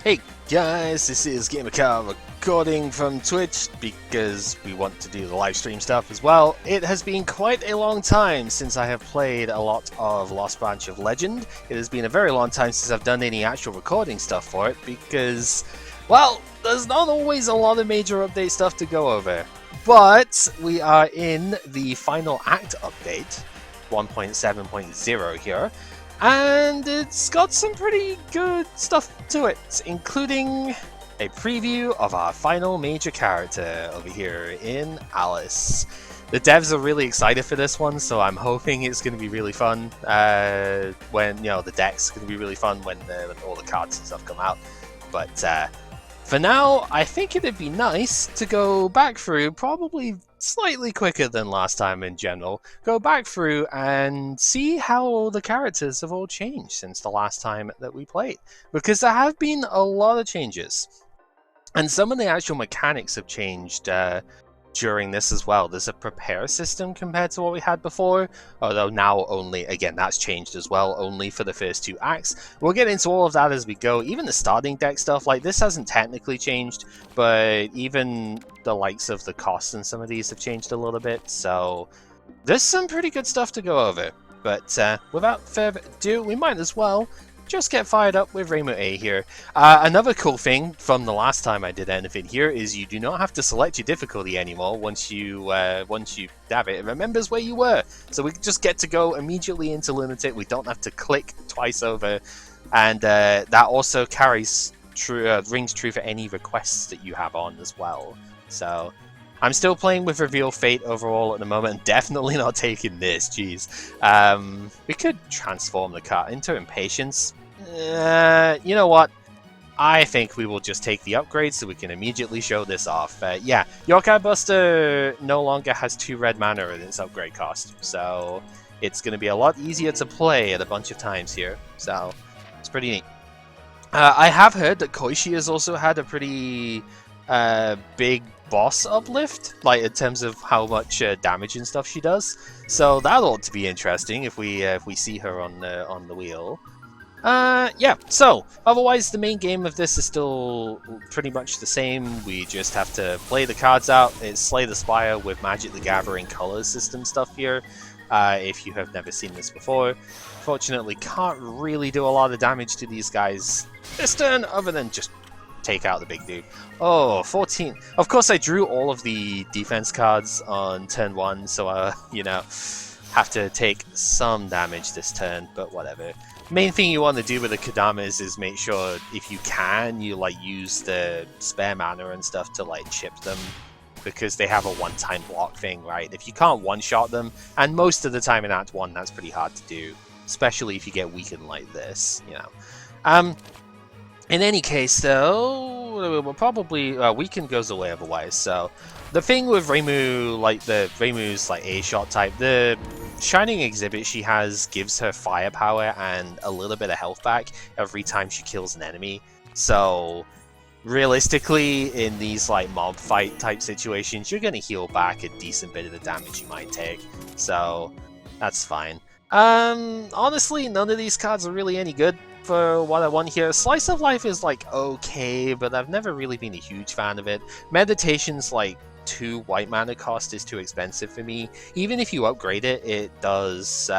Hey guys, this is Reimu A recording from Twitch because we want to do the live stream stuff as well. It has been quite a long time since I have played a lot of Lost Branch of Legend. It has been a very long time since I've done any actual recording stuff for it because, well, there's not always a lot of major update stuff to go over. But we are in the final act update, 1.7.0 here. And it's got some pretty good stuff to it, including a preview of our final major character over here in Alice. The devs are really excited for this one, so I'm hoping it's going to be really fun when, the deck's going to be really fun when all the cards and stuff come out. But for now, I think it'd be nice to go back through, probably slightly quicker than last time in general, go back through and see how the characters have all changed since the last time that we played. Because there have been a lot of changes. And some of the actual mechanics have changed during this as well. There's a prepare system compared to what we had before, although now only, again, that's changed as well, only for the first two acts. We'll get into all of that as we go. Even the starting deck stuff, like this hasn't technically changed, but even the likes of the costs and some of these have changed a little bit, so there's some pretty good stuff to go over. But without further ado, we might as well just get fired up with Reimu A here. Another cool thing from the last time I did anything here is you do not have to select your difficulty anymore once you dab it. It remembers where you were, so we just get to go immediately into Lunatic. We don't have to click twice over, and that also carries true, rings true for any requests that you have on as well. So I'm still playing with Reveal Fate overall at the moment, and definitely not taking this, jeez. We could transform the card into Impatience. You know what? I think we will just take the upgrade so we can immediately show this off. Yeah, Yokai Buster no longer has 2 red mana in its upgrade cost, so it's going to be a lot easier to play at a bunch of times here, so it's pretty neat. I have heard that Koishi has also had a pretty big boss uplift, like in terms of how much damage and stuff she does. So that ought to be interesting if we see her on the wheel. Yeah. So otherwise, the main game of this is still pretty much the same. We just have to play the cards out. It's Slay the Spire with Magic the Gathering color system stuff here. If you have never seen this before, fortunately, can't really do a lot of damage to these guys this turn, other than just take out the big dude. Oh, 14. Of course, I drew all of the defense cards on turn 1, so have to take some damage this turn, but whatever. Main thing you want to do with the Kadamas is make sure, if you can, you use the spare mana and stuff to chip them, because they have a one-time block thing, right? If you can't one-shot them, and most of the time in Act 1 that's pretty hard to do, especially if you get weakened like this, In any case, though, we'll probably weaken goes away otherwise. So the thing with Reimu, Reimu's A shot type, the Shining Exhibit she has gives her firepower and a little bit of health back every time she kills an enemy. So realistically, in these mob fight type situations, you're gonna heal back a decent bit of the damage you might take. So that's fine. Honestly, none of these cards are really any good for what I want here. Slice of Life is okay, but I've never really been a huge fan of it. Meditation's 2 white mana cost is too expensive for me. Even if you upgrade it, it does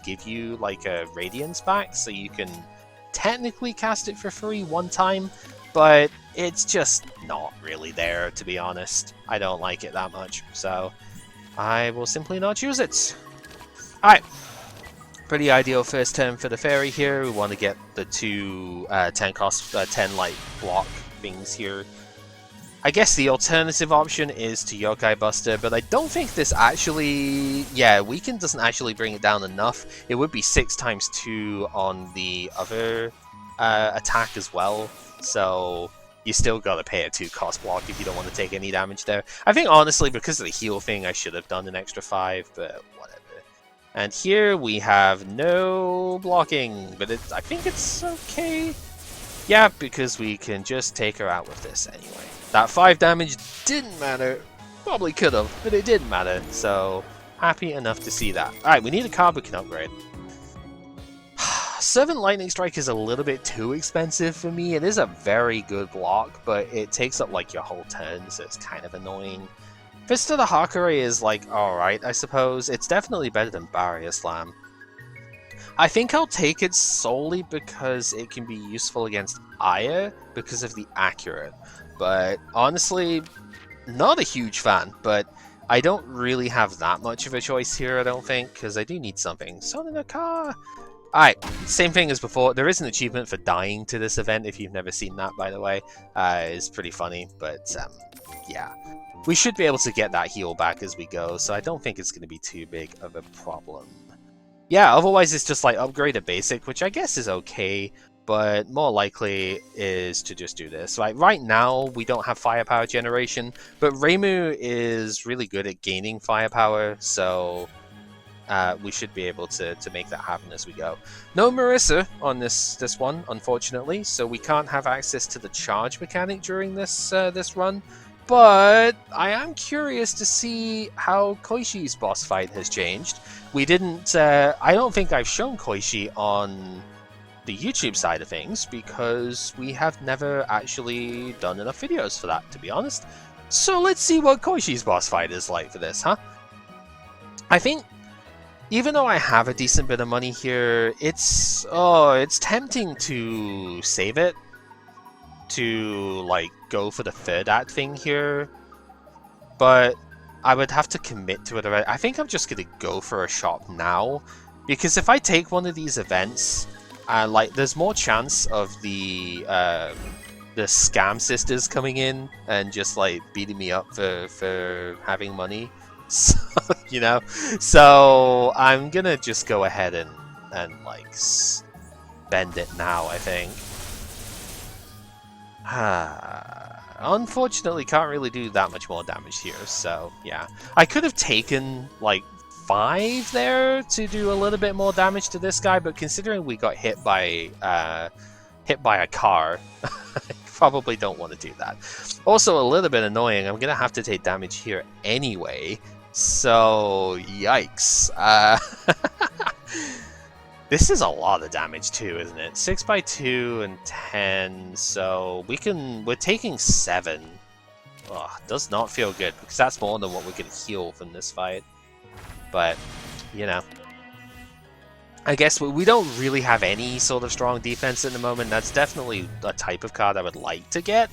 give you a Radiance back, so you can technically cast it for free one time, but it's just not really there, to be honest. I don't like it that much, so I will simply not use it. Alright. Pretty ideal first turn for the fairy here. We want to get the 2 10 cost 10 block things here. I guess the alternative option is to Yokai Buster, but I don't think this actually... Yeah, Weaken doesn't actually bring it down enough. It would be 6 times 2 on the other attack as well, so you still gotta pay a 2 cost block if you don't want to take any damage there. I think honestly, because of the heal thing, I should have done an extra 5, but whatever. And here we have no blocking, but I think it's okay. Yeah, because we can just take her out with this anyway. That 5 damage didn't matter. Probably could have, but it didn't matter. So, happy enough to see that. Alright, we need a card we can upgrade. Servant Lightning Strike is a little bit too expensive for me. It is a very good block, but it takes up like your whole turn, so it's kind of annoying. Fist of the Hakare is like alright, I suppose. It's definitely better than Barrier Slam. I think I'll take it solely because it can be useful against Aya because of the accurate. But honestly, not a huge fan, but I don't really have that much of a choice here, I don't think, because I do need something. Son in a car! Alright, same thing as before. There is an achievement for dying to this event, if you've never seen that, by the way. It's pretty funny, but yeah. We should be able to get that heal back as we go, so I don't think it's going to be too big of a problem. Yeah, otherwise it's just like upgrade a basic, which I guess is okay, but more likely is to just do this. Right now, we don't have firepower generation, but Reimu is really good at gaining firepower, so we should be able to make that happen as we go. No Marissa on this one, unfortunately, so we can't have access to the charge mechanic during this this run. But I am curious to see how Koishi's boss fight has changed. We didn't. I don't think I've shown Koishi on the YouTube side of things because we have never actually done enough videos for that, to be honest. So let's see what Koishi's boss fight is like for this, huh? I think, even though I have a decent bit of money here, it's tempting to save it to like go for the third act thing here, but I would have to commit to it already. I think I'm just gonna go for a shop now, because if I take one of these events, like there's more chance of the scam sisters coming in and just like beating me up for having money. So, you know, so I'm gonna just go ahead and like spend it now, I think. Unfortunately, can't really do that much more damage here, so yeah. I could have taken like 5 there to do a little bit more damage to this guy, but considering we got hit by a car, I probably don't want to do that. Also, a little bit annoying, I'm gonna have to take damage here anyway, so yikes. This is a lot of damage too, isn't it? 6x2 and 10, so we're taking 7. Oh, does not feel good, because that's more than what we're going to heal from this fight. But, you know. I guess we don't really have any sort of strong defense at the moment. That's definitely a type of card I would like to get.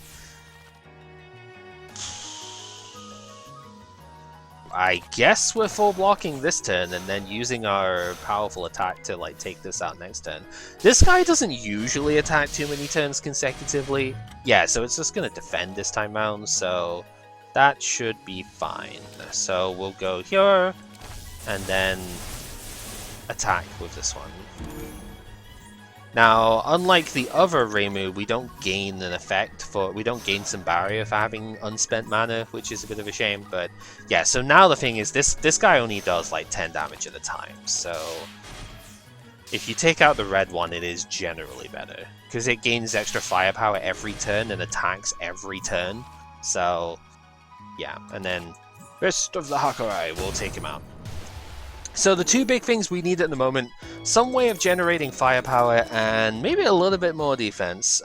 I guess we're full blocking this turn and then using our powerful attack to like take this out next turn. This guy doesn't usually attack too many turns consecutively. Yeah, so it's just going to defend this time round, so that should be fine. So we'll go here and then attack with this one. Now, unlike the other Reimu, we don't gain an effect we don't gain some barrier for having unspent mana, which is a bit of a shame, but yeah, so now the thing is, this guy only does like 10 damage at a time, so if you take out the red one, it is generally better, because it gains extra firepower every turn and attacks every turn, so yeah, and then Fist of the Hakare will take him out. So the two big things we need at the moment, some way of generating firepower and maybe a little bit more defense.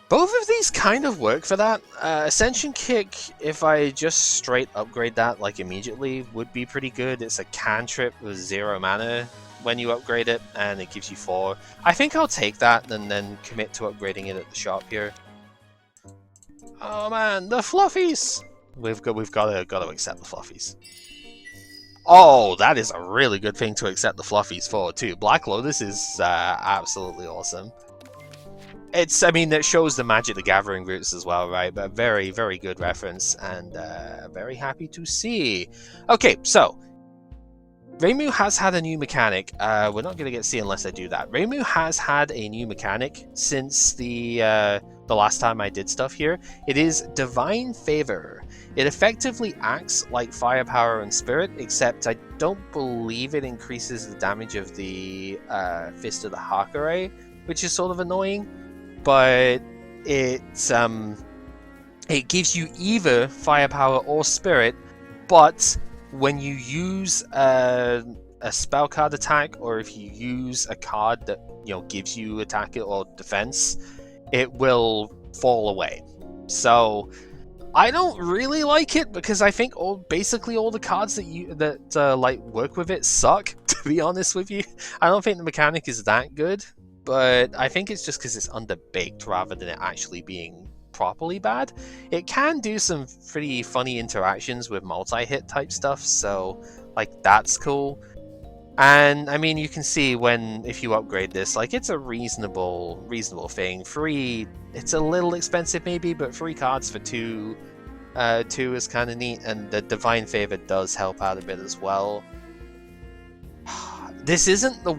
Both of these kind of work for that. Ascension Kick, if I just straight upgrade that like immediately, would be pretty good. It's a cantrip with 0 mana when you upgrade it, and it gives you 4. I think I'll take that and then commit to upgrading it at the shop here. Oh man, the fluffies! We've got to accept the fluffies. Oh, that is a really good thing to accept the fluffies for, too. Black Lotus is absolutely awesome. I mean, it shows the Magic the Gathering roots as well, right? But very, very good reference, and very happy to see. Okay, so, Reimu has had a new mechanic. We're not going to get to see unless I do that. Reimu has had a new mechanic since the last time I did stuff here. It is Divine Favor. It effectively acts like Firepower and Spirit, except I don't believe it increases the damage of the Fist of the Hakare, which is sort of annoying. But it gives you either Firepower or Spirit, but when you use a spell card attack, or if you use a card that gives you attack or defense, it will fall away. So I don't really like it because I think basically all the cards that like work with it suck. To be honest with you, I don't think the mechanic is that good, but I think it's just because it's underbaked rather than it actually being properly bad. It can do some pretty funny interactions with multi-hit type stuff, so like that's cool. And I mean, you can see if you upgrade this, like it's a reasonable thing. It's a little expensive maybe, but 3 cards for 2 is kind of neat, and the Divine Favor does help out a bit as well. This isn't the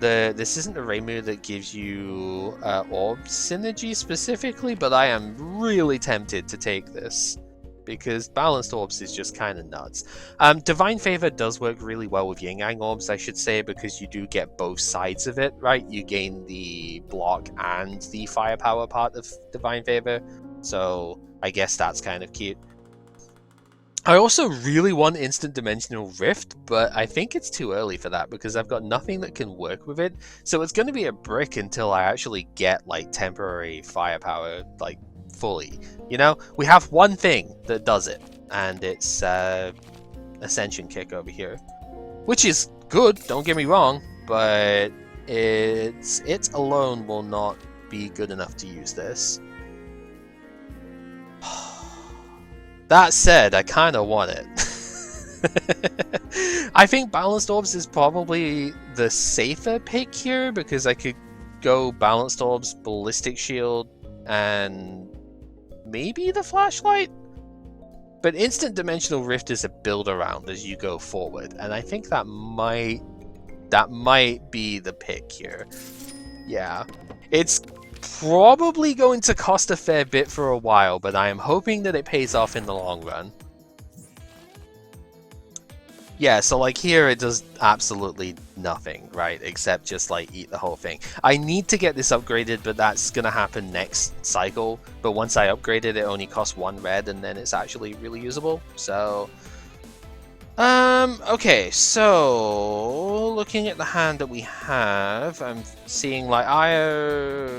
Reimu that gives you orb synergy specifically, but I am really tempted to take this because balanced orbs is just kind of nuts. Divine Favor does work really well with Yin Yang orbs, I should say, because you do get both sides of it, right? You gain the block and the firepower part of Divine Favor, so I guess that's kind of cute. I also really want Instant Dimensional Rift, but I think it's too early for that because I've got nothing that can work with it. So it's going to be a brick until I actually get like temporary firepower, like fully. We have one thing that does it, and it's Ascension Kick over here, which is good, don't get me wrong, but it alone will not be good enough to use this. That said, I kind of want it. I think Balanced Orbs is probably the safer pick here because I could go Balanced Orbs, Ballistic Shield, and maybe the Flashlight? But Instant Dimensional Rift is a build around as you go forward, and I think that might be the pick here. Yeah. It's probably going to cost a fair bit for a while, but I am hoping that it pays off in the long run. Yeah, so like here it does absolutely nothing, right? Except just like eat the whole thing. I need to get this upgraded, but that's gonna happen next cycle. But once I upgrade it, it only costs 1 red, and then it's actually really usable. So okay, so looking at the hand that we have, I'm seeing like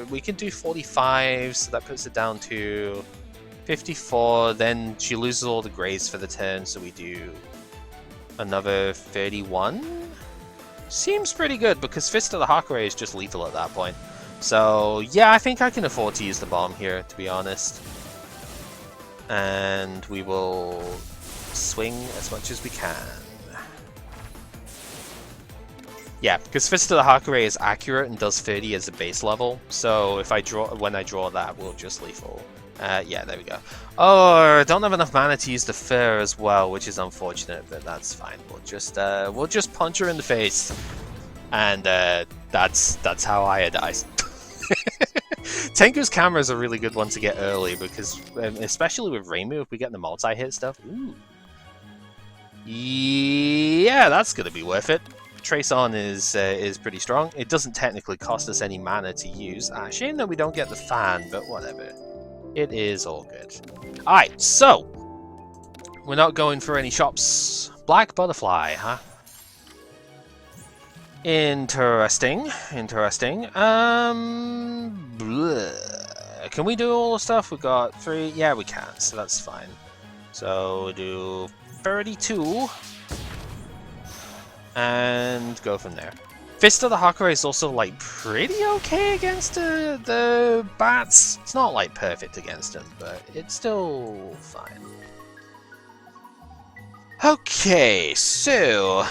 we can do 45, so that puts it down to 54. Then she loses all the grace for the turn, so we do another 31. Seems pretty good because Fist of the Hakure is just lethal at that point. So yeah, I think I can afford to use the bomb here, to be honest. And we will swing as much as we can. Yeah, because Fist of the Hakure is accurate and does 30 as a base level, so if when I draw that, we'll just lethal. Yeah, there we go. Oh, I don't have enough mana to use the Fur as well, which is unfortunate, but that's fine. We'll just punch her in the face, and that's how Aya dies. Tenku's Camera is a really good one to get early because, especially with Reimu, if we get the multi-hit stuff, ooh. Yeah, that's gonna be worth it. Trace On is pretty strong. It doesn't technically cost us any mana to use. Shame that we don't get the fan, but whatever. It is all good. Alright, so we're not going for any shops. Black Butterfly, huh? Interesting. Bleh. Can we do all the stuff? We got 3. Yeah, we can, so that's fine. So we'll do 32 and go from there. Fist of the Hakure is also like pretty okay against the bats. It's not like perfect against them, but it's still fine. Okay, so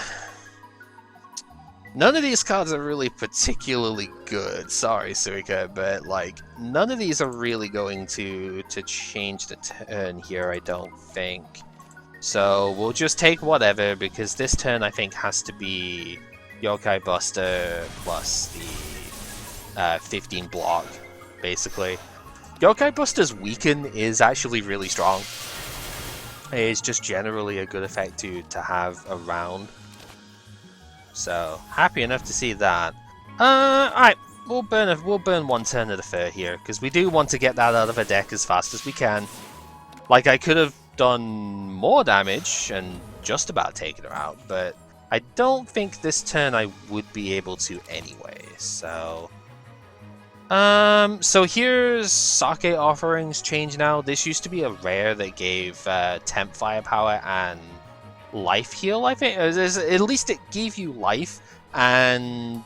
none of these cards are really particularly good. Sorry, Suika, but like none of these are really going to change the turn here, I don't think. So we'll just take whatever, because this turn I think has to be Yokai Buster plus the 15 block, basically. Yokai Buster's Weaken is actually really strong. It's just generally a good effect to have around. So, happy enough to see that. Alright, we'll burn 1 turn of the Fur here, because we do want to get that out of a deck as fast as we can. Like, I could have done more damage and just about taken her out, but I don't think this turn I would be able to anyway, so... So here's Sake Offerings change now. This used to be a rare that gave temp firepower and life heal, I think. At least it gave you life and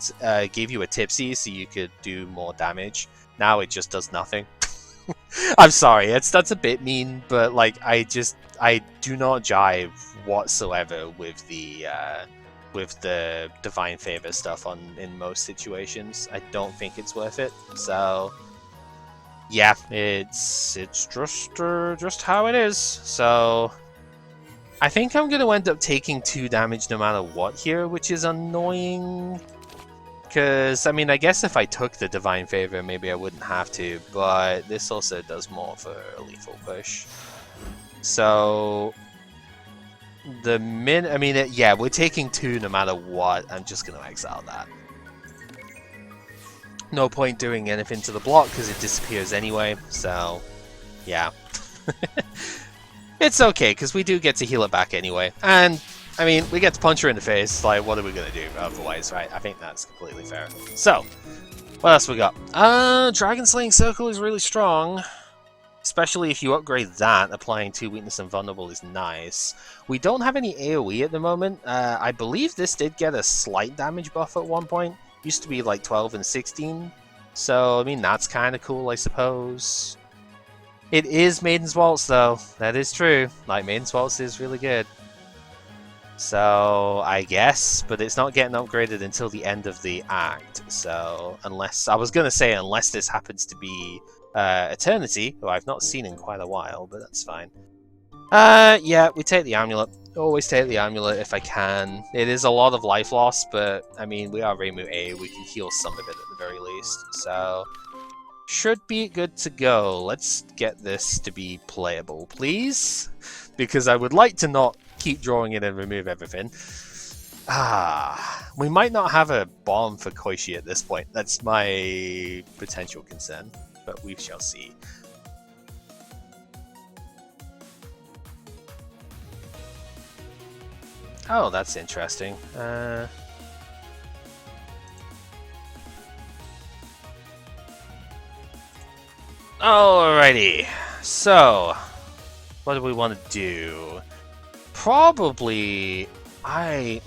gave you a tipsy so you could do more damage. Now it just does nothing. I'm sorry, that's a bit mean, but like I do not jive whatsoever with the divine favor stuff in most situations. I don't think it's worth it. So yeah, it's just how it is. So I think I'm gonna end up taking 2 damage no matter what here, which is annoying. Because, I mean, I guess if I took the Divine Favor, maybe I wouldn't have to, but this also does more for a lethal push. So, yeah, we're taking 2 no matter what. I'm just going to exile that. No point doing anything to the block because it disappears anyway, so, yeah. It's okay, because we do get to heal it back anyway. And, I mean, we get to punch her in the face, like, what are we going to do otherwise, right? I think that's completely fair. So, what else we got? Dragon Slaying Circle is really strong. Especially if you upgrade that, applying 2 weakness and vulnerable is nice. We don't have any AoE at the moment. I believe this did get a slight damage buff at one point. Used to be like 12 and 16. So, I mean, that's kind of cool, I suppose. It is Maiden's Waltz, though. That is true. Like, Maiden's Waltz is really good. So, I guess, but it's not getting upgraded until the end of the act. So, unless, I was going to say, unless this happens to be Eternity, who I've not seen in quite a while, but that's fine. Yeah, we take the amulet. Always take the amulet if I can. It is a lot of life loss, but, I mean, we are Reimu A. We can heal some of it at the very least. So, should be good to go. Let's get this to be playable, please. Because I would like to not keep drawing it and remove everything. We might not have a bomb for Koishi at this point. That's my potential concern, but we shall see. Oh, that's interesting. Alrighty. So, what do we want to do? Probably, I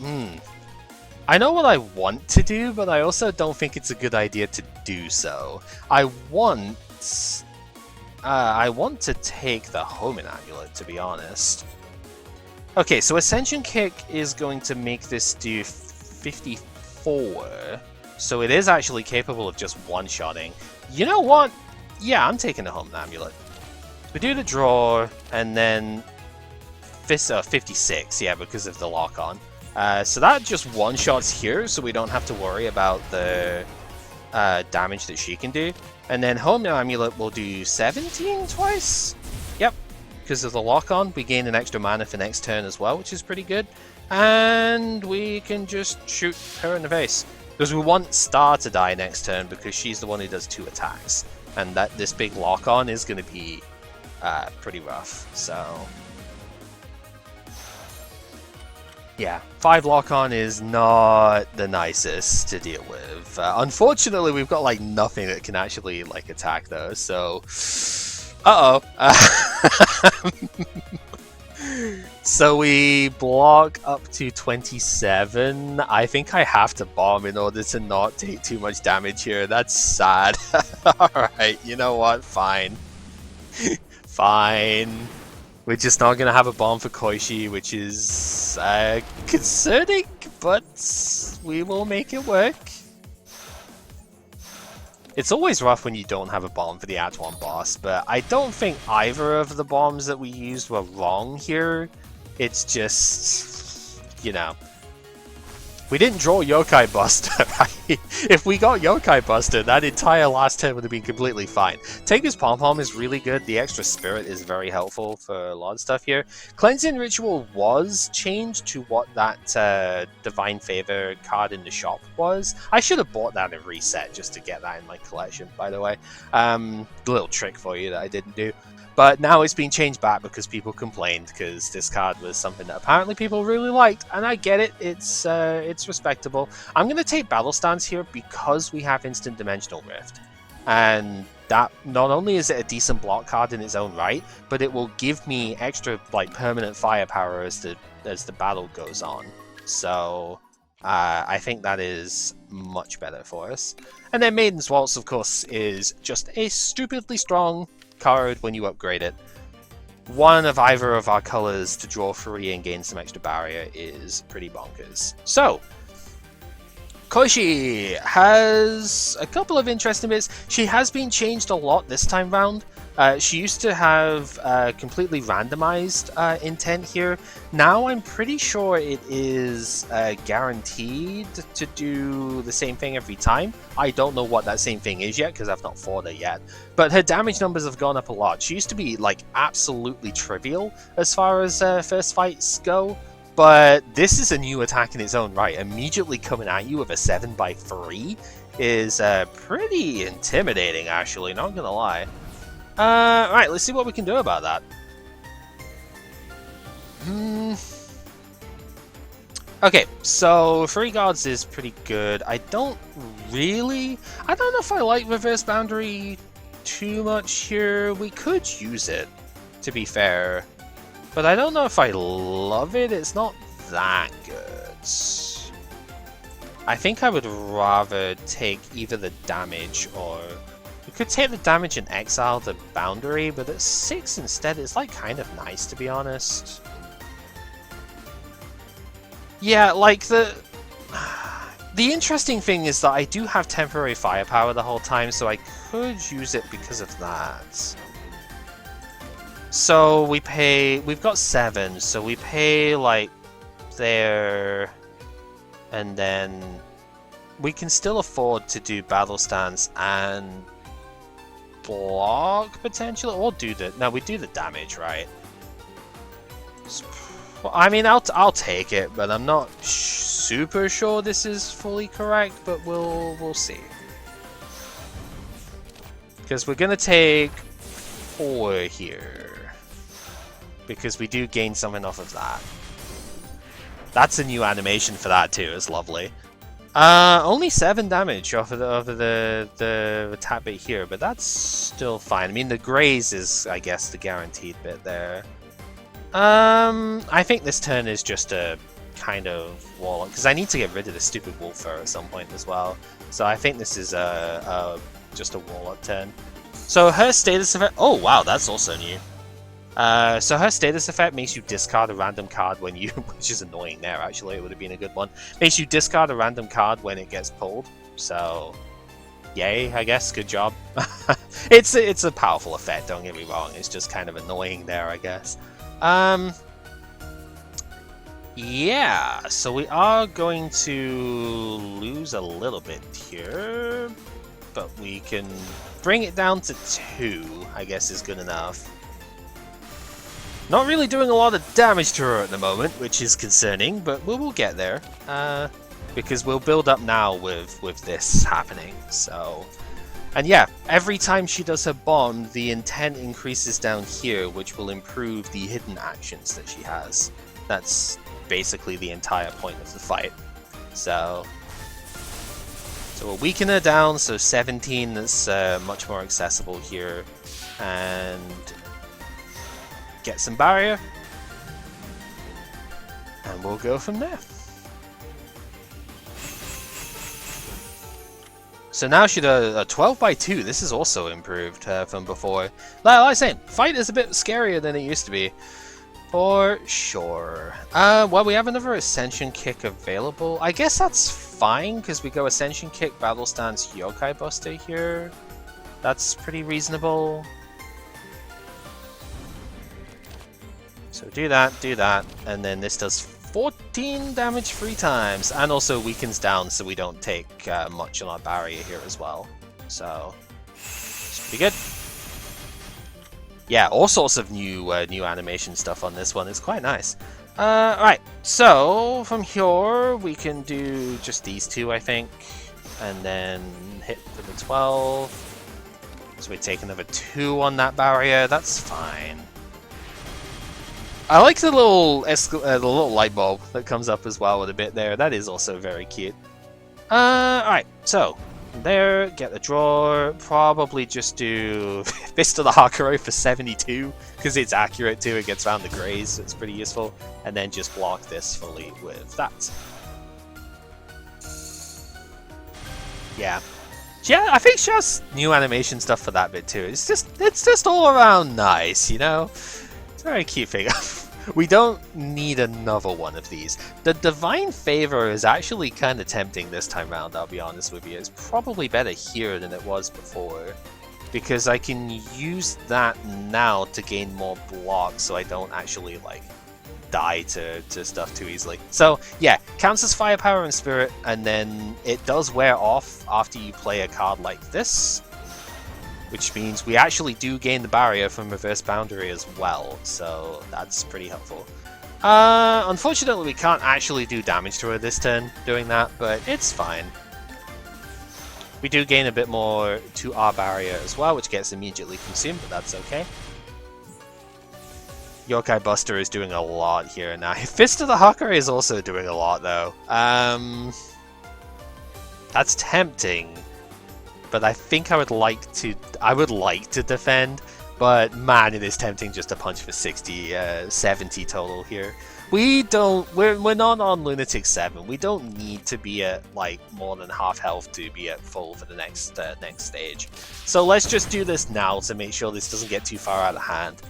know what I want to do, but I also don't think it's a good idea to do so. I want to take the Homing Amulet, to be honest. Okay, so Ascension Kick is going to make this do 54, so it is actually capable of just one-shotting. You know what? Yeah, I'm taking the Homing Amulet. We do the draw, and then 56, yeah, because of the lock-on. So that just one-shots here, so we don't have to worry about the damage that she can do. And then Home Amulet will do 17 twice? Yep, because of the lock-on. We gain an extra mana for next turn as well, which is pretty good. And we can just shoot her in the face. Because we want Star to die next turn, because she's the one who does 2 attacks. And that this big lock-on is going to be pretty rough, so... Yeah, 5 lock-on is not the nicest to deal with. Unfortunately, we've got like nothing that can actually like attack those, so... Uh-oh. So we block up to 27. I think I have to bomb in order to not take too much damage here. That's sad. Alright, you know what? Fine. Fine. We're just not going to have a bomb for Koishi, which is concerning, but we will make it work. It's always rough when you don't have a bomb for the Act 1 boss, but I don't think either of the bombs that we used were wrong here. It's just, you know, we didn't draw Yokai Buster, right? If we got Yokai Buster, that entire last turn would have been completely fine. Tinker's Pom-Pom is really good. The extra spirit is very helpful for a lot of stuff here. Cleansing Ritual was changed to what that Divine Favor card in the shop was. I should have bought that and reset just to get that in my collection, by the way. A little trick for you that I didn't do. But now it's been changed back because people complained, because this card was something that apparently people really liked, and I get it. It's respectable. I'm going to take Battle Stance here because we have Instant Dimensional Rift, and that not only is it a decent block card in its own right, but it will give me extra like permanent firepower as the battle goes on. So I think that is much better for us. And then Maiden's Waltz, of course, is just a stupidly strong card when you upgrade it. One of either of our colors to draw free and gain some extra barrier is pretty bonkers. So, Koishi has a couple of interesting bits. She has been changed a lot this time round. She used to have completely randomized intent here. Now I'm pretty sure it is guaranteed to do the same thing every time. I don't know what that same thing is yet because I've not fought her yet. But her damage numbers have gone up a lot. She used to be like absolutely trivial as far as first fights go. But this is a new attack in its own right. Immediately coming at you with a 7x3 is pretty intimidating, actually, not gonna lie. Right, let's see what we can do about that. Okay, so 3 guards is pretty good. I don't know if I like Reverse Boundary too much here. We could use it, to be fair. But I don't know if I love it. It's not that good. I think I would rather take either the damage or... We could take the damage and exile the boundary, but at 6 instead, it's like kind of nice, to be honest. Yeah, like the interesting thing is that I do have temporary firepower the whole time, so I could use it because of that. So we've got 7, so we pay like there, and then we can still afford to do Battle Stance and block potentially. We'll do we do the damage, right? Well, I mean, I'll take it, but I'm not super sure this is fully correct, but we'll see. Because we're gonna take 4 here, because we do gain something off of that. That's a new animation for that too. It's lovely. Only 7 damage off of the attack bit here, but that's still fine. I mean, the graze is, I guess, the guaranteed bit there. I think this turn is just a kind of warlock, because I need to get rid of the stupid wolf fur at some point as well. So I think this is just a warlock turn. So her status effect... Oh, wow, that's also new. So her status effect makes you discard a random card when you... Which is annoying there, actually. It would have been a good one. Makes you discard a random card when it gets pulled. So... Yay, I guess. Good job. It's a powerful effect, don't get me wrong. It's just kind of annoying there, I guess. Yeah, so we are going to lose a little bit here, but we can bring it down to 2, I guess is good enough. Not really doing a lot of damage to her at the moment, which is concerning, but we will get there, because we'll build up now with this happening, so... And yeah, every time she does her bond, the intent increases down here, which will improve the hidden actions that she has. That's basically the entire point of the fight. So we'll weaken her down, so 17, that's much more accessible here. And get some barrier. And we'll go from there. So now she does a 12x2. This is also improved from before. Like I was saying, fight is a bit scarier than it used to be. For sure. Well, we have another Ascension Kick available. I guess that's fine, because we go Ascension Kick, Battle Stance, Yokai Buster here. That's pretty reasonable. So do that, and then this does 14 damage 3 times, and also weakens down so we don't take much on our barrier here as well. So, it's pretty good. Yeah, all sorts of new animation stuff on this one. It's quite nice. Alright, so from here we can do just these 2, I think, and then hit for the 12. So we take another 2 on that barrier. That's fine. I like the little light bulb that comes up as well with a bit there. That is also very cute. Alright, so there, get the draw. Probably just do Fist of the Hakuro for 72 because it's accurate too. It gets around the grays, so it's pretty useful. And then just block this fully with that. Yeah. Yeah, I think she has new animation stuff for that bit too. It's just all around nice, you know? It's a very cute figure. We don't need another one of these. The Divine Favor is actually kind of tempting this time around, I'll be honest with you. It's probably better here than it was before, because I can use that now to gain more blocks so I don't actually, like, die to stuff too easily. So, yeah, counts as Firepower and Spirit, and then it does wear off after you play a card like this, which means we actually do gain the barrier from Reverse Boundary as well, so that's pretty helpful. Unfortunately, we can't actually do damage to her this turn doing that, but it's fine. We do gain a bit more to our barrier as well, which gets immediately consumed, but that's okay. Yokai Buster is doing a lot here now. Fist of the Hakuro is also doing a lot, though. That's tempting. But I think I would like to defend, but man, it is tempting just to punch for 60, 70 total here. We're not on Lunatic 7. We don't need to be at like more than half health to be at full for the next stage. So let's just do this now to make sure this doesn't get too far out of hand.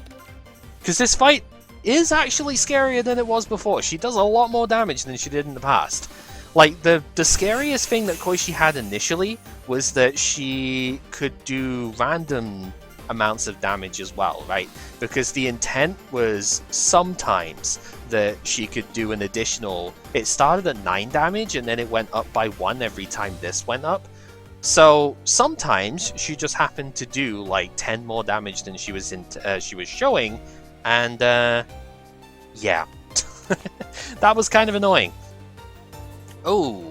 Because this fight is actually scarier than it was before. She does a lot more damage than she did in the past. Like, the scariest thing that Koishi had initially was that she could do random amounts of damage as well, right? Because the intent was sometimes that she could do an additional... It started at 9 damage, and then it went up by 1 every time this went up. So, sometimes she just happened to do, like, 10 more damage than she was showing, and, yeah. That was kind of annoying. Oh,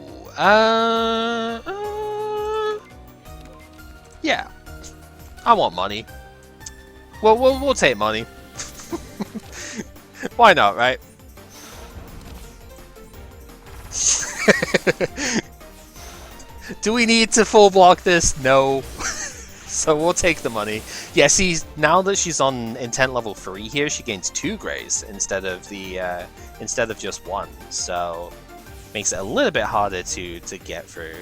yeah. I want money. Well, we'll take money. Why not, right? Do we need to full block this? No. So we'll take the money. Yeah, see, now that she's on intent level 3 here, she gains 2 grays instead of just 1. So makes it a little bit harder to get through.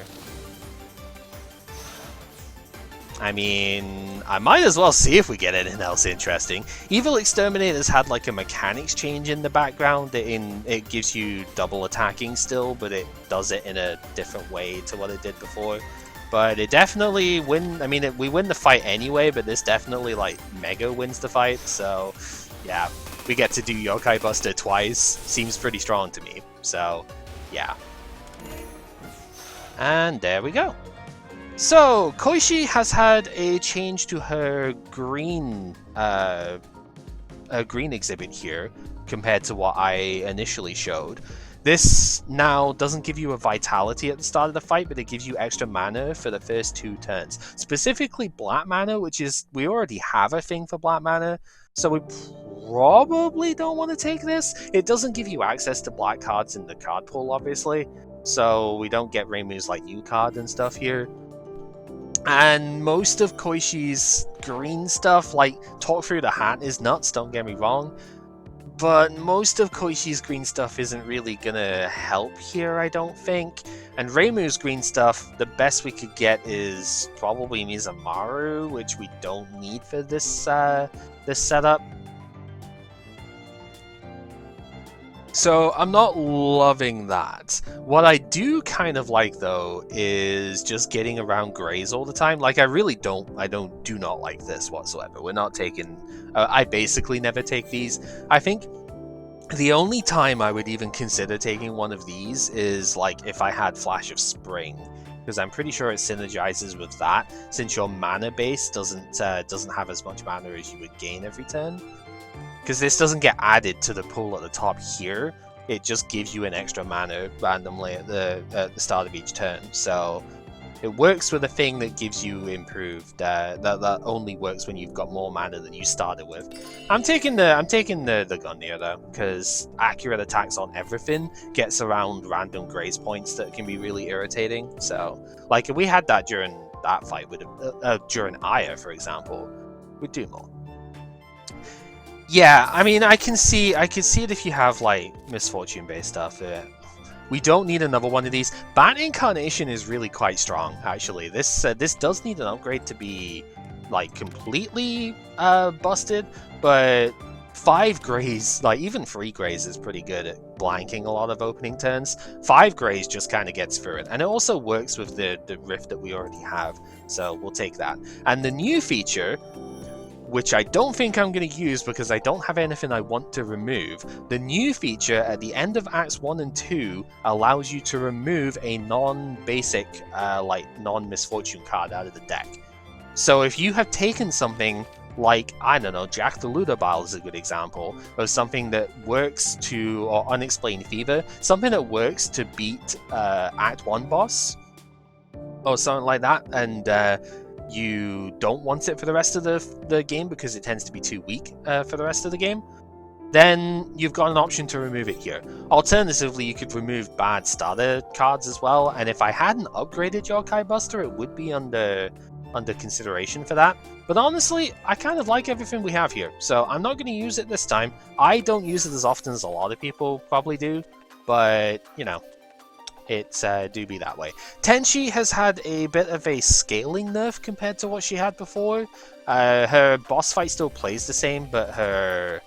I mean, I might as well see if we get anything else interesting. Evil Exterminator's had like a mechanics change in the background. It gives you double attacking still, but it does it in a different way to what it did before. But it definitely we win the fight anyway, but this definitely like mega wins the fight. So yeah, we get to do Yokai Buster twice. Seems pretty strong to me. So yeah. And there we go. So, Koishi has had a change to her green exhibit here compared to what I initially showed. This now doesn't give you a vitality at the start of the fight, but it gives you extra mana for the first 2 turns. Specifically black mana, which is, we already have a thing for black mana, so we probably don't want to take this. It doesn't give you access to black cards in the card pool, obviously, so we don't get Reimu's like new card and stuff here. And most of Koishi's green stuff, like Talk Through the Hat is nuts, don't get me wrong, but most of Koishi's green stuff isn't really gonna help here, I don't think. And Reimu's green stuff, the best we could get is probably Mizamaru, which we don't need for this this setup. So I'm not loving that. What I do kind of like though is just getting around grays all the time. Like I do not like this whatsoever. We're not taking, I basically never take these. I think the only time I would even consider taking one of these is like if I had Flash of Spring, because I'm pretty sure it synergizes with that since your mana base doesn't have as much mana as you would gain every turn. Because this doesn't get added to the pool at the top here, it just gives you an extra mana randomly at the start of each turn. So It works with a thing that gives you improved. That only works when you've got more mana than you started with. I'm taking the gun here though, because accurate attacks on everything gets around random graze points that can be really irritating. So, like if we had that during that fight with during Aya, for example, we'd do more. Yeah, I mean, I can see it if you have like misfortune-based stuff. We don't need another one of these. Bat Incarnation is really quite strong, actually. This does need an upgrade to be like completely busted, but 5 Greys, like even 3 Greys is pretty good at blanking a lot of opening turns. 5 Greys just kind of gets through it, and it also works with the rift that we already have, so we'll take that. And the new feature, which I don't think I'm going to use because I don't have anything I want to remove. The new feature at the end of Acts 1 and 2 allows you to remove a non-basic, like non-misfortune card out of the deck. So if you have taken something like, I don't know, Jack the Ludobile is a good example of something that works to, or Unexplained Fever, something that works to beat Act 1 boss, or something like that, and you don't want it for the rest of the game because it tends to be too weak for the rest of the game, then you've got an option to remove it here. Alternatively, you could remove bad starter cards as well, and if I hadn't upgraded Yokai Buster, it would be under consideration for that. But honestly, I kind of like everything we have here, so I'm not going to use it this time. I don't use it as often as a lot of people probably do, but, you know, it do be that way. Tenchi has had a bit of a scaling nerf compared to what she had before. Her boss fight still plays the same, but her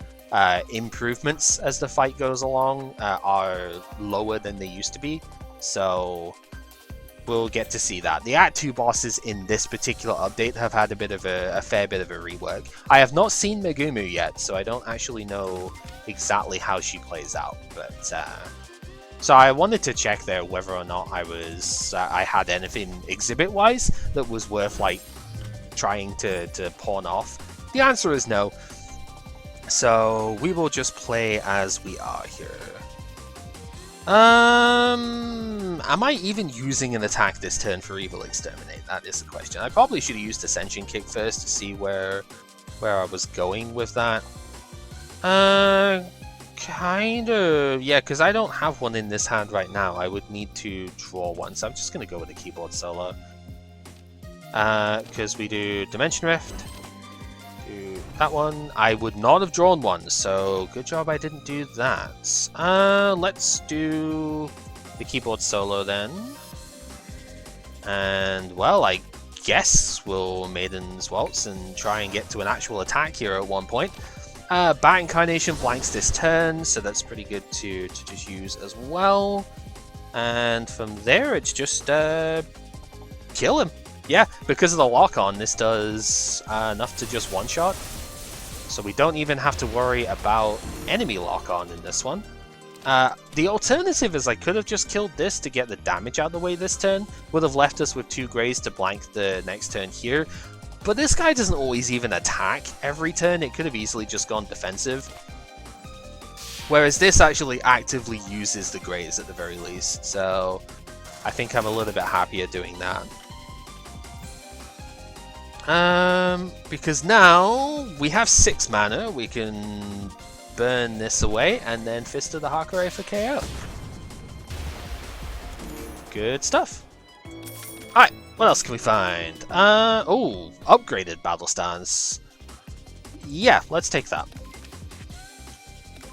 improvements as the fight goes along are lower than they used to be. So we'll get to see that. The Act 2 bosses in this particular update have had a bit of a fair bit of a rework. I have not seen Megumu yet, so I don't actually know exactly how she plays out, but so I wanted to check there whether or not I had anything exhibit-wise that was worth like trying to pawn off. The answer is no. So we will just play as we are here. Am I even using an attack this turn for Evil Exterminate? That is the question. I probably should have used Ascension Kick first to see where I was going with that. Kind of, yeah, because I don't have one in this hand right now. I would need to draw one, so I'm just going to go with a keyboard solo. Because we do Dimension Rift, do that one. I would not have drawn one, so good job I didn't do that. Let's do the keyboard solo then. And, well, I guess we'll Maiden's Waltz and try and get to an actual attack here at one point. Bat Incarnation blanks this turn, so that's pretty good to just use as well. And from there, it's just kill him. Yeah, because of the lock-on, this does enough to just one-shot. So we don't even have to worry about enemy lock-on in this one. The alternative is I could have just killed this to get the damage out of the way this turn. Would have left us with 2 Greys to blank the next turn here. But this guy doesn't always even attack every turn. It could have easily just gone defensive. Whereas this actually actively uses the Greys at the very least. So I think I'm a little bit happier doing that. Because now we have 6 mana. We can burn this away and then Fist of the Hakurei for KO. Good stuff. Alright. What else can we find? Oh, upgraded battle stance. Yeah, let's take that.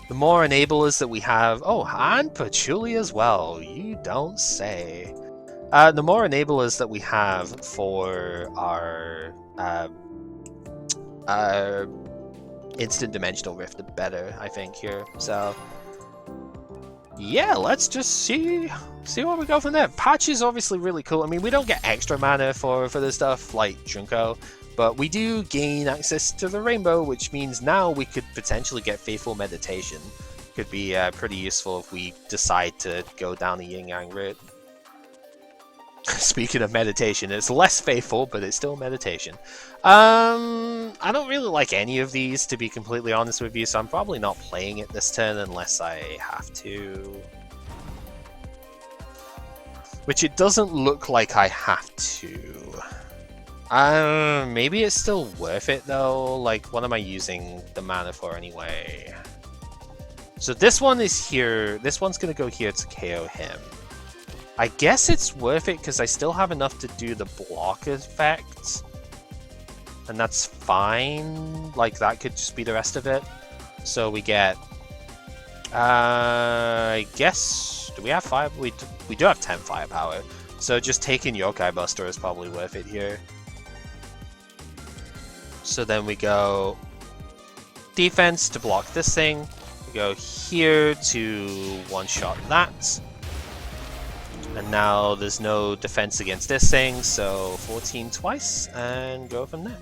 The more enablers that we have... Oh, and Patchouli as well. You don't say. The more enablers that we have for our instant dimensional rift, the better, I think, here. So, yeah, let's just see where we go from there. Patch is obviously really cool. I mean, we don't get extra mana for this stuff like Junko, but we do gain access to the rainbow, which means now we could potentially get Faithful Meditation. Could be pretty useful if we decide to go down the yin-yang route. Speaking of meditation, it's less faithful, but it's still meditation. I don't really like any of these, to be completely honest with you, so I'm probably not playing it this turn unless I have to. Which it doesn't look like I have to. Maybe it's still worth it though. Like, what am I using the mana for anyway? So this one is here. This one's gonna go here to KO him. I guess it's worth it because I still have enough to do the block effect. And that's fine. Like, that could just be the rest of it. So we get... I guess... Do we have 5? We do have 10 firepower. So just taking Yokai Buster is probably worth it here. So then we go... Defense to block this thing. We go here to one-shot that. And now there's no defense against this thing, so 14 twice, and go from there.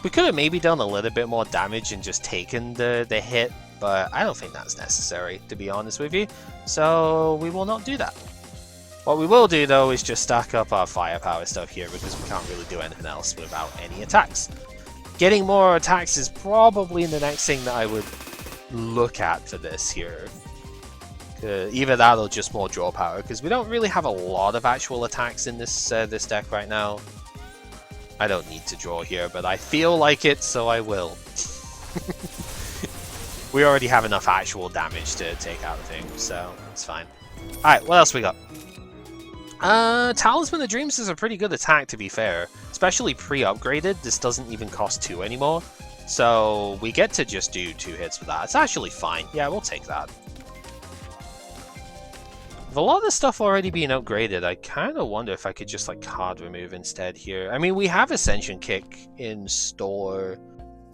We could have maybe done a little bit more damage and just taken the hit, but I don't think that's necessary, to be honest with you. So we will not do that. What we will do, though, is just stack up our firepower stuff here, because we can't really do anything else without any attacks. Getting more attacks is probably the next thing that I would look at for this here. Either that or just more draw power, because we don't really have a lot of actual attacks in this this deck right now. I don't need to draw here, but I feel like it, so I will. We already have enough actual damage to take out the thing, so it's fine. Alright, what else we got? Talisman of Dreams is a pretty good attack, to be fair. Especially pre-upgraded, this doesn't even cost 2 anymore. So we get to just do 2 hits with that. It's actually fine. Yeah, we'll take that. With a lot of this stuff already being upgraded, I kind of wonder if I could just like card remove instead here. I mean, we have Ascension Kick in store,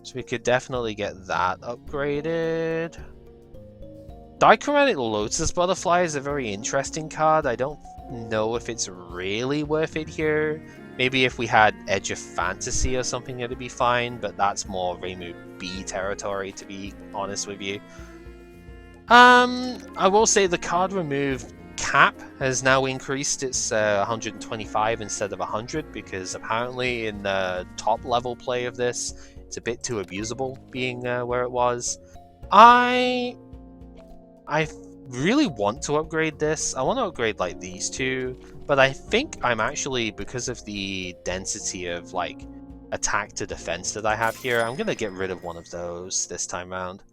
so we could definitely get that upgraded. Dichromatic Lotus Butterfly is a very interesting card. I don't know if it's really worth it here. Maybe if we had Edge of Fantasy or something, it'd be fine, but that's more Reimu B territory, to be honest with you. I will say the card remove cap has now increased. It's 125 instead of 100, because apparently in the top level play of this, it's a bit too abusable being where it was. I really want to upgrade this. I want to upgrade like these two, but I think I'm actually, because of the density of like attack to defense that I have here, I'm gonna get rid of one of those this time around.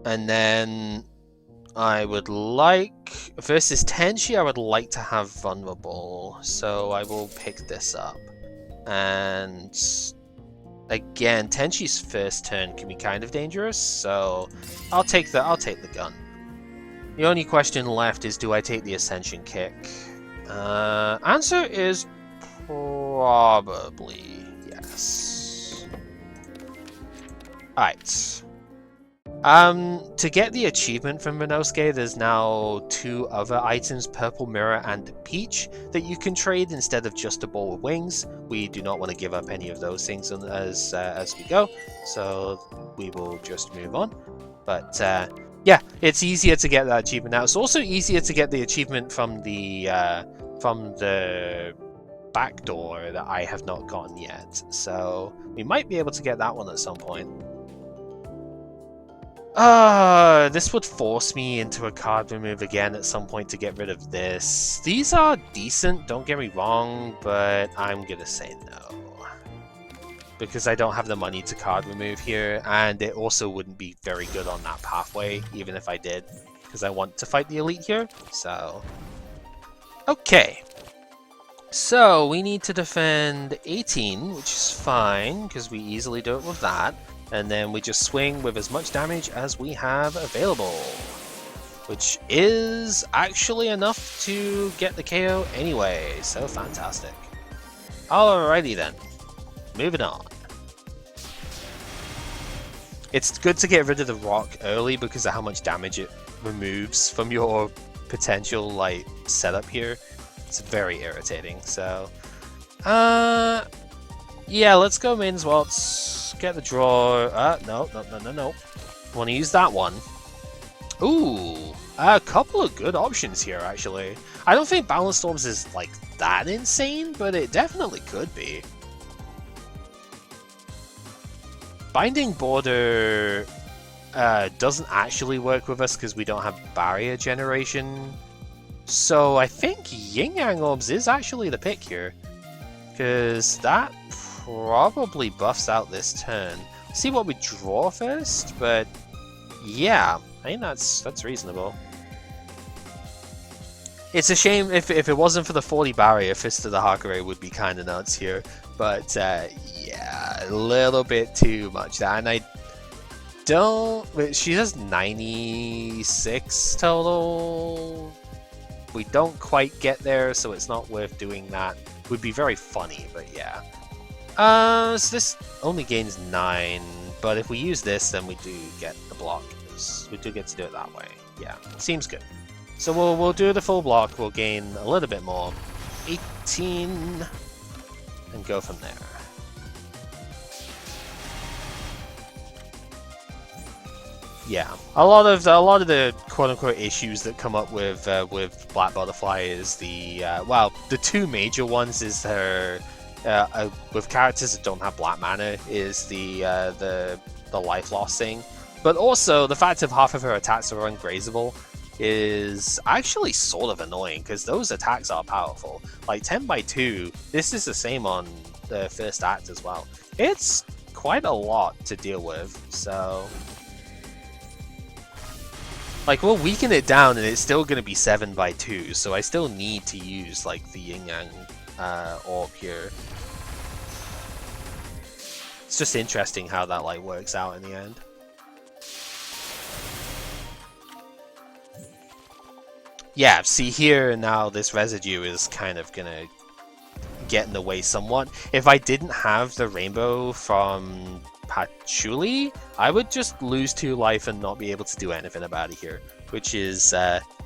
And then I would like, versus Tenchi, I would like to have Vulnerable, so I will pick this up. And again, Tenchi's first turn can be kind of dangerous, so I'll take the gun. The only question left is, do I take the Ascension Kick? Answer is probably yes. Alright. To get the achievement from Minosuke, there's now 2 other items, Purple Mirror and Peach, that you can trade instead of just a ball with wings. We do not want to give up any of those things as we go, so we will just move on. But yeah, it's easier to get that achievement now. It's also easier to get the achievement from the back door that I have not gotten yet, so we might be able to get that one at some point. This would force me into a card remove again at some point to get rid of this. These are decent, don't get me wrong, but I'm gonna say no. Because I don't have the money to card remove here, and it also wouldn't be very good on that pathway, even if I did, because I want to fight the elite here, so... Okay. So, we need to defend 18, which is fine, because we easily do it with that. And then we just swing with as much damage as we have available, which is actually enough to get the KO anyway, so fantastic. Alrighty then, moving on. It's good to get rid of the rock early because of how much damage it removes from your potential like setup here. It's very irritating, so yeah, let's go mains waltz. Get the draw. No. Want to use that one. Ooh, a couple of good options here, actually. I don't think Balance Storms is, like, that insane, but it definitely could be. Binding Border doesn't actually work with us because we don't have barrier generation. So I think Yin Yang Orbs is actually the pick here, because that probably buffs out this turn. See what we draw first, but yeah, I think that's reasonable. It's a shame if it wasn't for the 40 barrier, Fist of the Hakare would be kind of nuts here, but yeah, a little bit too much. And I don't. She has 96 total. We don't quite get there, so it's not worth doing that. Would be very funny, but yeah. So this only gains 9, but if we use this, then we do get the block. We do get to do it that way. Yeah, seems good. So we'll do the full block. We'll gain a little bit more, 18, and go from there. Yeah, a lot of the quote-unquote issues that come up with Black Butterfly is the well, the two major ones is her with characters that don't have black mana is the life loss thing, but also the fact that half of her attacks are ungrazable is actually sort of annoying because those attacks are powerful. Like 10x2, this is the same on the first act as well. It's quite a lot to deal with, so. Like, we'll weaken it down and it's still going to be 7x2, so I still need to use, like, the Yin Yang Orb here. It's just interesting how that, like, works out in the end. Yeah, see here now this residue is kind of going to get in the way somewhat. If I didn't have the rainbow from Patchouli, I would just lose 2 life and not be able to do anything about it here, which is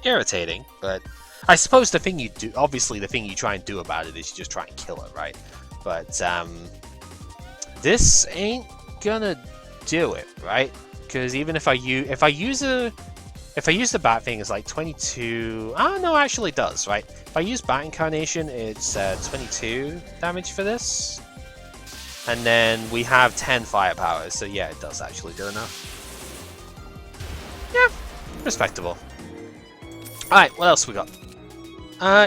irritating. But I suppose the thing you do, obviously the thing you try and do about it is you just try and kill it, right? But this ain't gonna do it, right? Because even if I use the bat thing, it's like 22. Oh no, actually it does, right? If I use Bat Incarnation, it's 22 damage for this. And then we have 10 firepower, so yeah, it does actually do enough. Yeah, respectable. Alright, what else we got?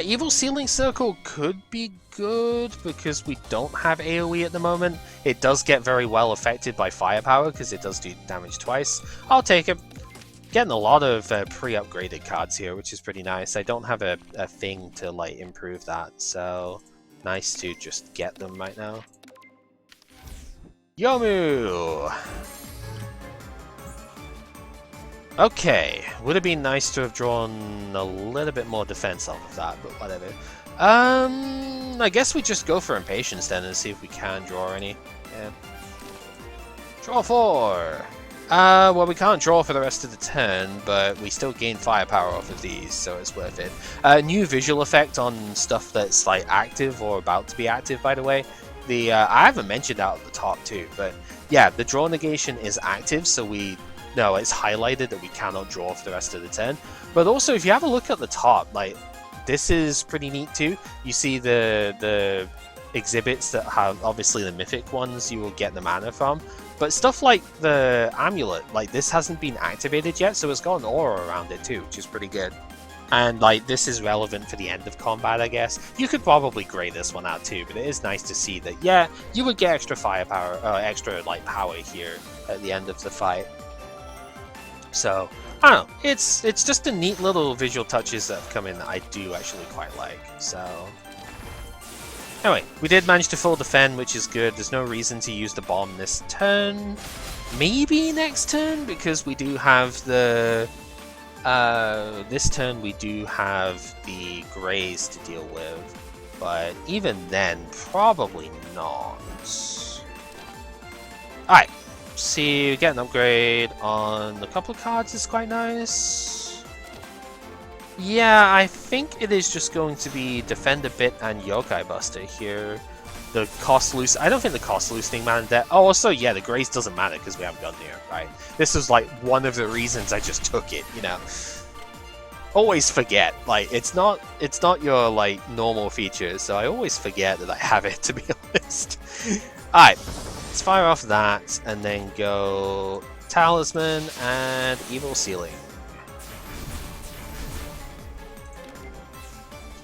Evil Sealing Circle could be good, because we don't have AoE at the moment. It does get very well affected by firepower, because it does do damage twice. I'll take it. Getting a lot of pre-upgraded cards here, which is pretty nice. I don't have a thing to like improve that, so nice to just get them right now. Yomu! Okay, would have been nice to have drawn a little bit more defense off of that, but whatever. I guess we just go for Impatience then and see if we can draw any. Yeah. Draw 4! Well, we can't draw for the rest of the turn, but we still gain firepower off of these, so it's worth it. New visual effect on stuff that's like active or about to be active, by the way. I haven't mentioned that at the top too, but yeah, the draw negation is active, so it's highlighted that we cannot draw for the rest of the turn. But also, if you have a look at the top, like, this is pretty neat too. You see the exhibits that have, obviously the mythic ones, you will get the mana from. But stuff like the amulet, like, this hasn't been activated yet, so it's got an aura around it too, which is pretty good. And like, this is relevant for the end of combat, I guess. You could probably grey this one out too, but it is nice to see that, yeah, you would get extra firepower, extra like power here at the end of the fight. So, I don't know, it's just a neat little visual touches that have come in that I do actually quite like, so. Anyway, we did manage to full defend, which is good. There's no reason to use the bomb this turn. Maybe next turn, because we do have the... this turn we do have the Greys to deal with, but even then, probably not. Alright, see, we get an upgrade on a couple of cards is quite nice. Yeah, I think it is just going to be Defend a bit and Yokai Buster here. The cost loose. I don't think the cost loosening mana debt. Oh, also, yeah, the Grace doesn't matter because we have Gungnir, right? This is like one of the reasons I just took it, you know. Always forget, like, it's not your like normal feature, so I always forget that I have it, to be honest. Alright, let's fire off that and then go Talisman, and Evil Ceiling.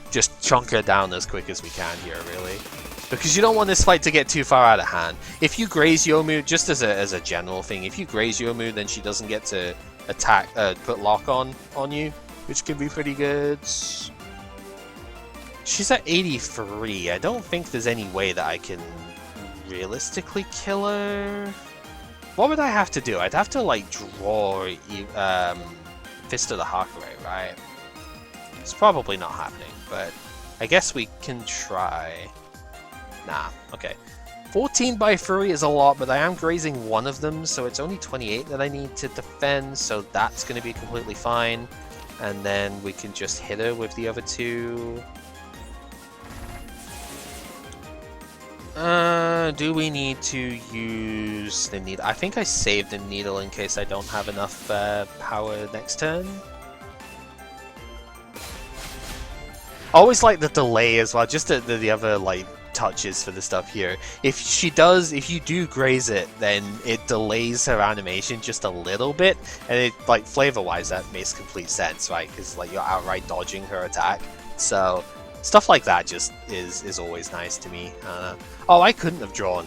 Just chunk her down as quick as we can here, really. Because you don't want this fight to get too far out of hand. If you graze Yomu, just as a general thing, if you graze Yomu, then she doesn't get to attack, put lock on you, which can be pretty good. She's at 83. I don't think there's any way that I can realistically kill her. What would I have to do? I'd have to like draw Fist of the Hakurai, right? It's probably not happening, but I guess we can try. Nah, okay. 14 by Fury is a lot, but I am grazing one of them, so it's only 28 that I need to defend, so that's going to be completely fine. And then we can just hit her with the other two. Do we need to use the needle? I think I saved the needle in case I don't have enough power next turn. I always like the delay as well, just the other like touches for the stuff here. If you do graze it, then it delays her animation just a little bit, and it, like, flavor-wise, that makes complete sense, right? Because like you're outright dodging her attack, so stuff like that just is always nice to me. Oh, I couldn't have drawn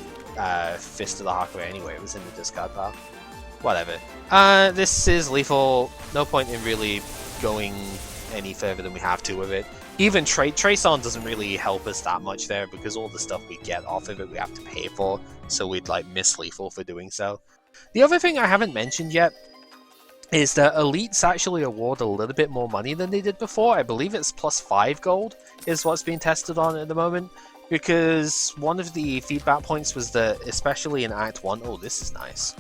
Fist of the Hakurai anyway. It was in the discard pile. Whatever. This is lethal. No point in really going any further than we have to with it. Even Trace On doesn't really help us that much there, because all the stuff we get off of it we have to pay for, so we'd like miss lethal for doing so. The other thing I haven't mentioned yet is that elites actually award a little bit more money than they did before. I believe it's +5 gold is what's being tested on at the moment, because one of the feedback points was that, especially in Act 1, oh, this is nice.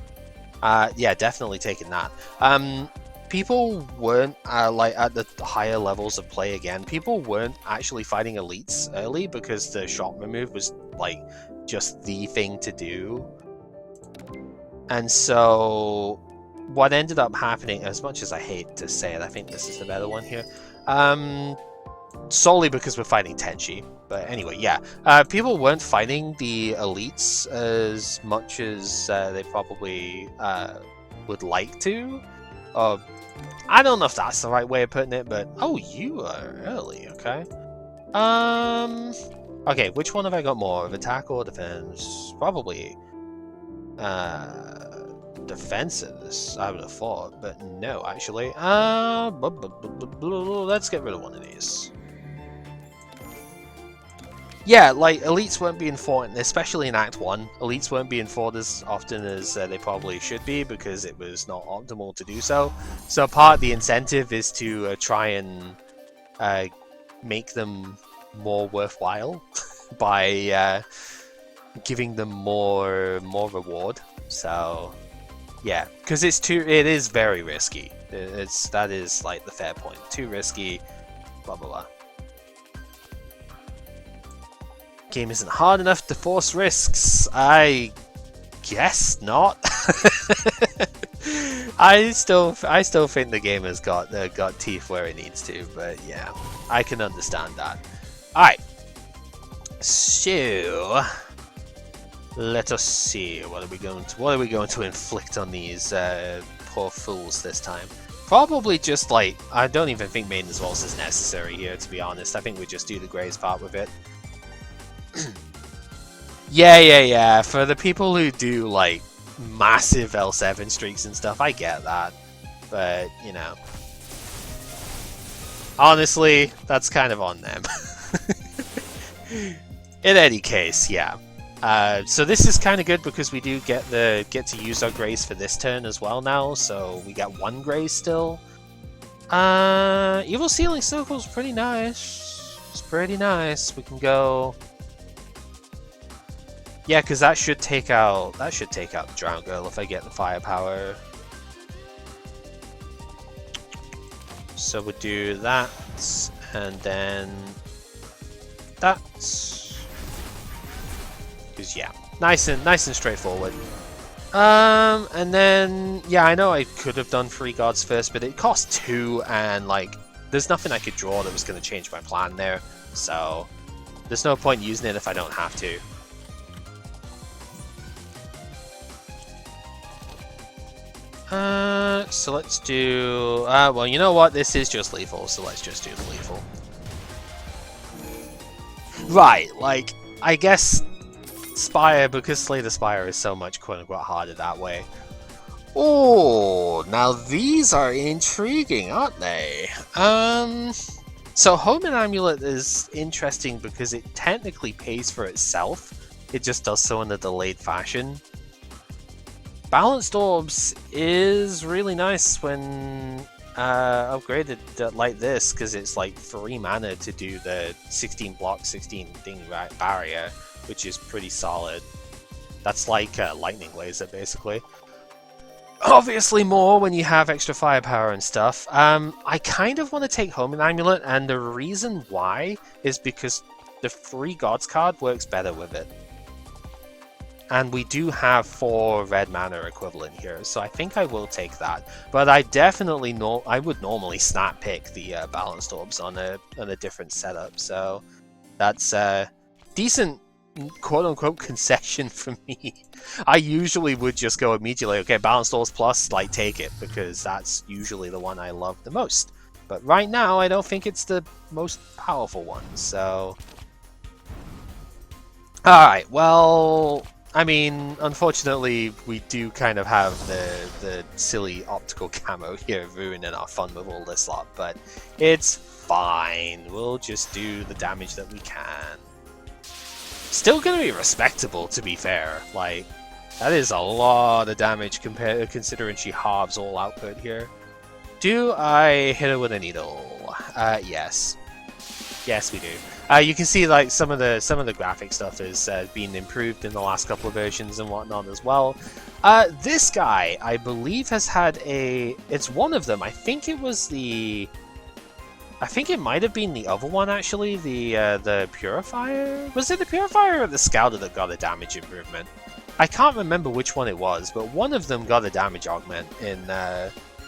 Yeah, definitely taking that. People weren't, like, at the higher levels of play again, people weren't actually fighting elites early because the shot remove was, like, just the thing to do. And so what ended up happening, as much as I hate to say it, I think this is the better one here, solely because we're fighting Tenchi. But anyway, yeah, people weren't fighting the elites as much as they probably would like to. I don't know if that's the right way of putting it, but oh, you are early, okay. Okay, which one have I got more of, attack or defense? Probably defenses, I would have thought, but no, actually. Let's get rid of one of these. Yeah, like, elites weren't being fought, especially in Act 1, elites weren't being fought as often as they probably should be, because it was not optimal to do so. So part of the incentive is to try and make them more worthwhile by giving them more reward. So yeah, because it is very risky. That is like the fair point. Too risky, blah blah blah. Game isn't hard enough to force risks. I guess not. I still think the game has got teeth where it needs to, but yeah, I can understand that. All right, so let us see, what are we going to inflict on these poor fools this time? Probably just like, I don't even think Maiden's Waltz is necessary here, to be honest. I think we just do the Graze part with it. Yeah. For the people who do like massive L7 streaks and stuff, I get that. But, you know, honestly, that's kind of on them. In any case, yeah. So this is kind of good because we do get to use our Graze for this turn as well now. So we got 1 Graze still. Evil Ceiling Circle's pretty nice. It's pretty nice. We can go. Yeah, because that should take out the Drown Girl if I get the firepower. So we'll do that, and then that. Because yeah, nice and straightforward. And then yeah, I know I could have done 3 gods first, but it cost 2, and like, there's nothing I could draw that was going to change my plan there. So there's no point using it if I don't have to. So let's do... well, you know what? This is just lethal, so let's just do the lethal. Right, like, I guess Spire, because Slay the Spire is so much quote-unquote harder that way. Oh, now these are intriguing, aren't they? So Home and Amulet is interesting because it technically pays for itself. It just does so in a delayed fashion. Balanced Orbs is really nice when upgraded like this, because it's like 3 mana to do the 16 block, 16 thing barrier, which is pretty solid. That's like Lightning Laser, basically. Obviously more when you have extra firepower and stuff. I kind of want to take Home and Amulet, and the reason why is because the free Gods card works better with it. And we do have 4 red mana equivalent here, so I think I will take that. But I definitely I would normally snap pick the Balanced Orbs on a different setup, so that's a decent quote-unquote concession for me. I usually would just go immediately, okay, Balanced Orbs plus, like, take it, because that's usually the one I love the most. But right now, I don't think it's the most powerful one, so... Alright, well... I mean, unfortunately, we do kind of have the silly optical camo here ruining our fun with all this lot, but it's fine. We'll just do the damage that we can. Still gonna be respectable, to be fair. Like, that is a lot of damage considering she halves all output here. Do I hit her with a needle? Yes. Yes, we do. You can see like some of the graphic stuff is being improved in the last couple of versions and whatnot as well. This guy, I believe, has had a... It's one of them. I think it was the... I think it might have been the other one, actually. The Purifier? Was it the Purifier or the Scouter that got a damage improvement? I can't remember which one it was, but one of them got a damage augment in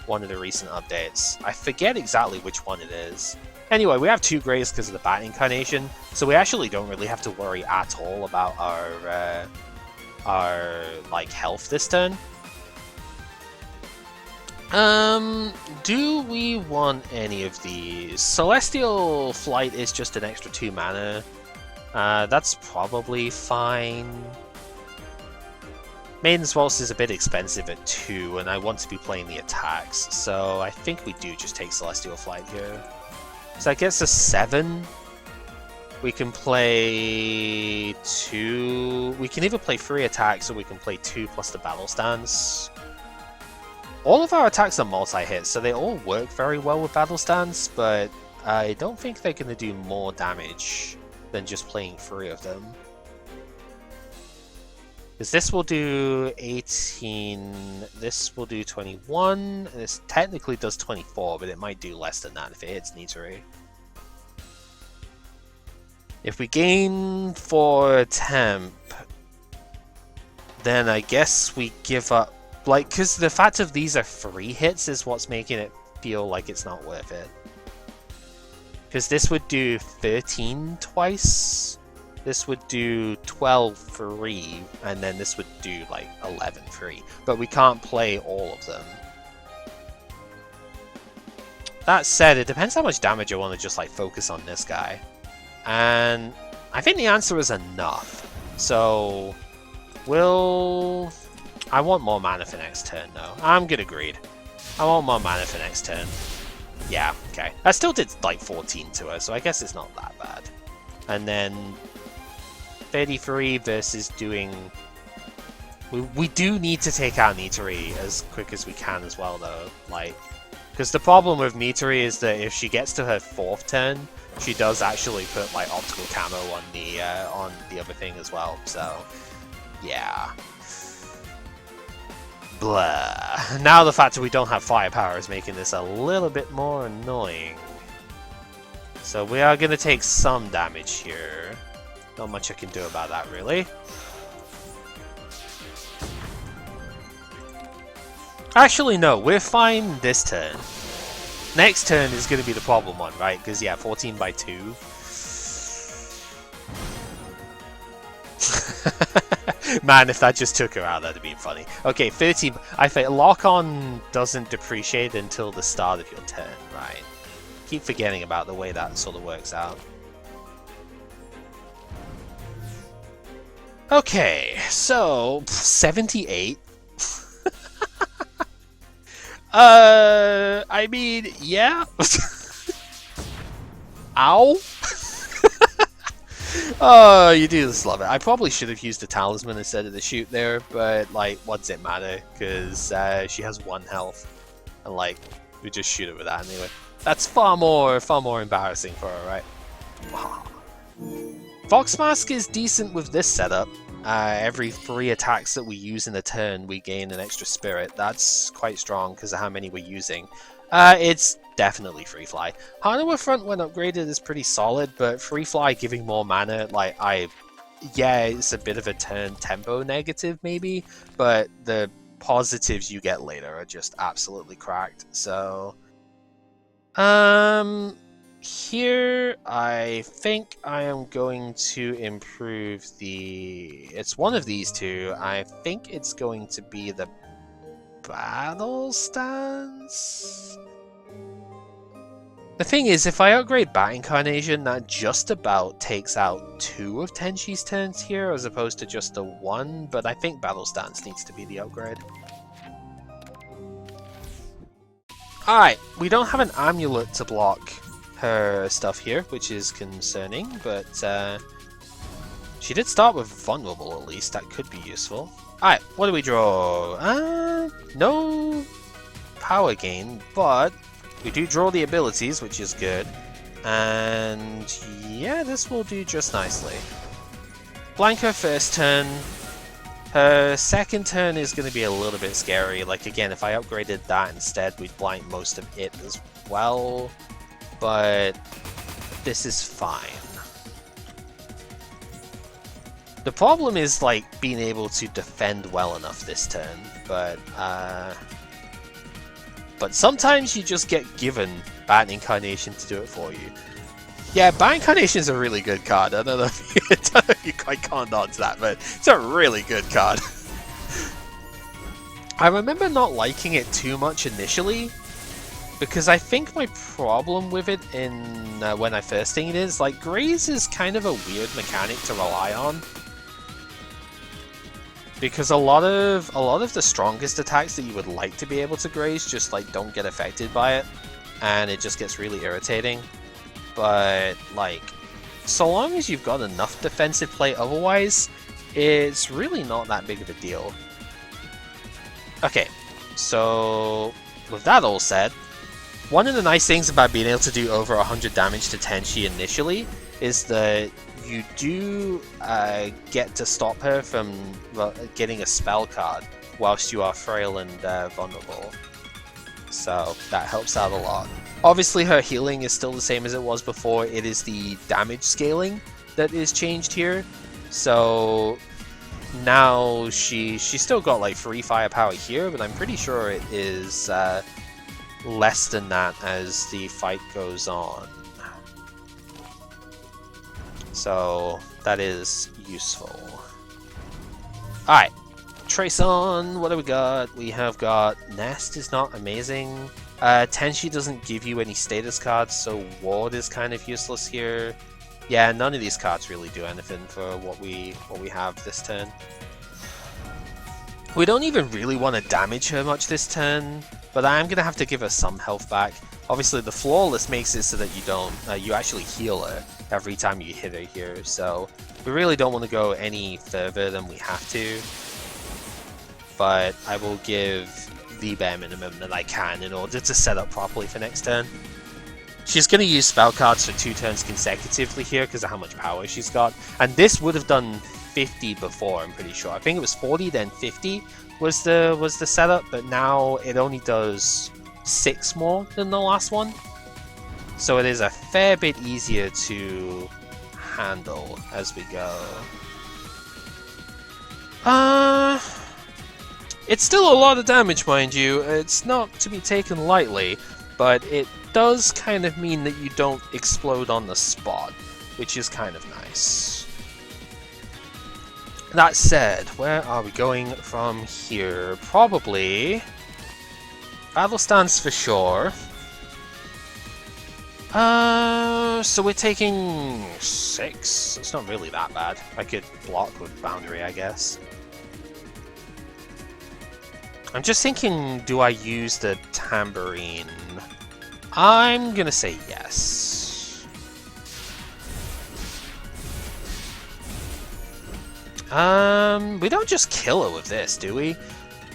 one of the recent updates. I forget exactly which one it is. Anyway, we have 2 Greys because of the Bat Incarnation, so we actually don't really have to worry at all about our like health this turn. Do we want any of these? Celestial Flight is just an extra 2 mana. That's probably fine. Maiden's Waltz is a bit expensive at 2, and I want to be playing the attacks, so I think we do just take Celestial Flight here. So that gets us 7. We can play 2... We can either play 3 attacks, or we can play 2 plus the Battle Stance. All of our attacks are multi-hit, so they all work very well with Battle Stance, but I don't think they're going to do more damage than just playing 3 of them. Because this will do 18, this will do 21, this technically does 24, but it might do less than that if it hits Nitari. If we gain 4 temp, then I guess we give up, like, because the fact of these are 3 hits is what's making it feel like it's not worth it. Because this would do 13 twice. This would do 12 free, and then this would do like 11 free. But we can't play all of them. That said, it depends how much damage I want to just like focus on this guy. And I think the answer is enough. So, I want more mana for next turn though. I'm good, agreed. I want more mana for next turn. Yeah, okay. I still did like 14 to her, so I guess it's not that bad. And then 33 versus doing... We do need to take out Nitari as quick as we can as well, though. Like, because the problem with Nitari is that if she gets to her 4th turn, she does actually put like optical camo on the other thing as well. So, yeah. Blah. Now the fact that we don't have firepower is making this a little bit more annoying. So we are going to take some damage here. Not much I can do about that, really. Actually, no, we're fine this turn. Next turn is going to be the problem one, right? Because, yeah, 14 by 2. Man, if that just took her out, that'd have been funny. Okay, 13. I think lock-on doesn't depreciate until the start of your turn, right? Keep forgetting about the way that sort of works out. Okay, so 78. I mean, yeah. Ow. Oh, you do just love it. I probably should have used the talisman instead of the shoot there, but like, what does it matter? Because she has 1 health, and like, we just shoot it with that anyway. That's far more embarrassing for her, right? Fox Mask is decent with this setup. Every 3 attacks that we use in a turn, we gain an extra spirit. That's quite strong because of how many we're using. It's definitely Free Fly. Hanawa Front, when upgraded, is pretty solid, but Free Fly giving more mana, like, yeah, it's a bit of a turn tempo negative, maybe, but the positives you get later are just absolutely cracked, so... Here, I think I am going to improve the... It's one of these two. I think it's going to be the battle stance? The thing is, if I upgrade Bat Incarnation, that just about takes out 2 of Tenshi's turns here, as opposed to just the 1, but I think battle stance needs to be the upgrade. Alright, we don't have an amulet to block her stuff here, which is concerning, but she did start with vulnerable at least. That could be useful. Alright, what do we draw? No power gain, but we do draw the abilities, which is good. And yeah, this will do just nicely. Blank her first turn. Her second turn is going to be a little bit scary. Like, again, if I upgraded that instead, we'd blank most of it as well. But this is fine. The problem is, like, being able to defend well enough this turn, but sometimes you just get given Bat Incarnation to do it for you. Yeah, Bat Incarnation is a really good card. I don't know if you quite conned on to that, but it's a really good card. I remember not liking it too much initially, because I think my problem with it in when I first seen it is, like, Graze is kind of a weird mechanic to rely on. Because a lot of the strongest attacks that you would like to be able to graze just, like, don't get affected by it, and it just gets really irritating. But, like, so long as you've got enough defensive play otherwise, it's really not that big of a deal. Okay, so with that all said, one of the nice things about being able to do over 100 damage to Tenshi initially is that you do get to stop her from getting a spell card whilst you are frail and vulnerable. So that helps out a lot. Obviously her healing is still the same as it was before. It is the damage scaling that is changed here. So now she's still got like free firepower here, but I'm pretty sure it is less than that as the fight goes on. So that is useful. Alright, Trace on, what do we got? We have got Nest is not amazing. Tenshi doesn't give you any status cards, so Ward is kind of useless here. Yeah, none of these cards really do anything for what we have this turn. We don't even really want to damage her much this turn, but I am going to have to give her some health back. Obviously the Flawless makes it so that you don't, you actually heal her every time you hit her here, so we really don't want to go any further than we have to. But I will give the bare minimum that I can in order to set up properly for next turn. She's going to use spell cards for 2 turns consecutively here because of how much power she's got. And this would have done 50 before, I'm pretty sure. I think it was 40, then 50 was the setup, but now it only does 6 more than the last one. So it is a fair bit easier to handle as we go. It's still a lot of damage, mind you. It's not to be taken lightly, but it does kind of mean that you don't explode on the spot, which is kind of nice. That said, where are we going from here? Probably... Battle stance for sure. So we're taking 6. It's not really that bad. I could block with boundary, I guess. I'm just thinking, do I use the tambourine? I'm gonna say yes. We don't just kill her with this, do we?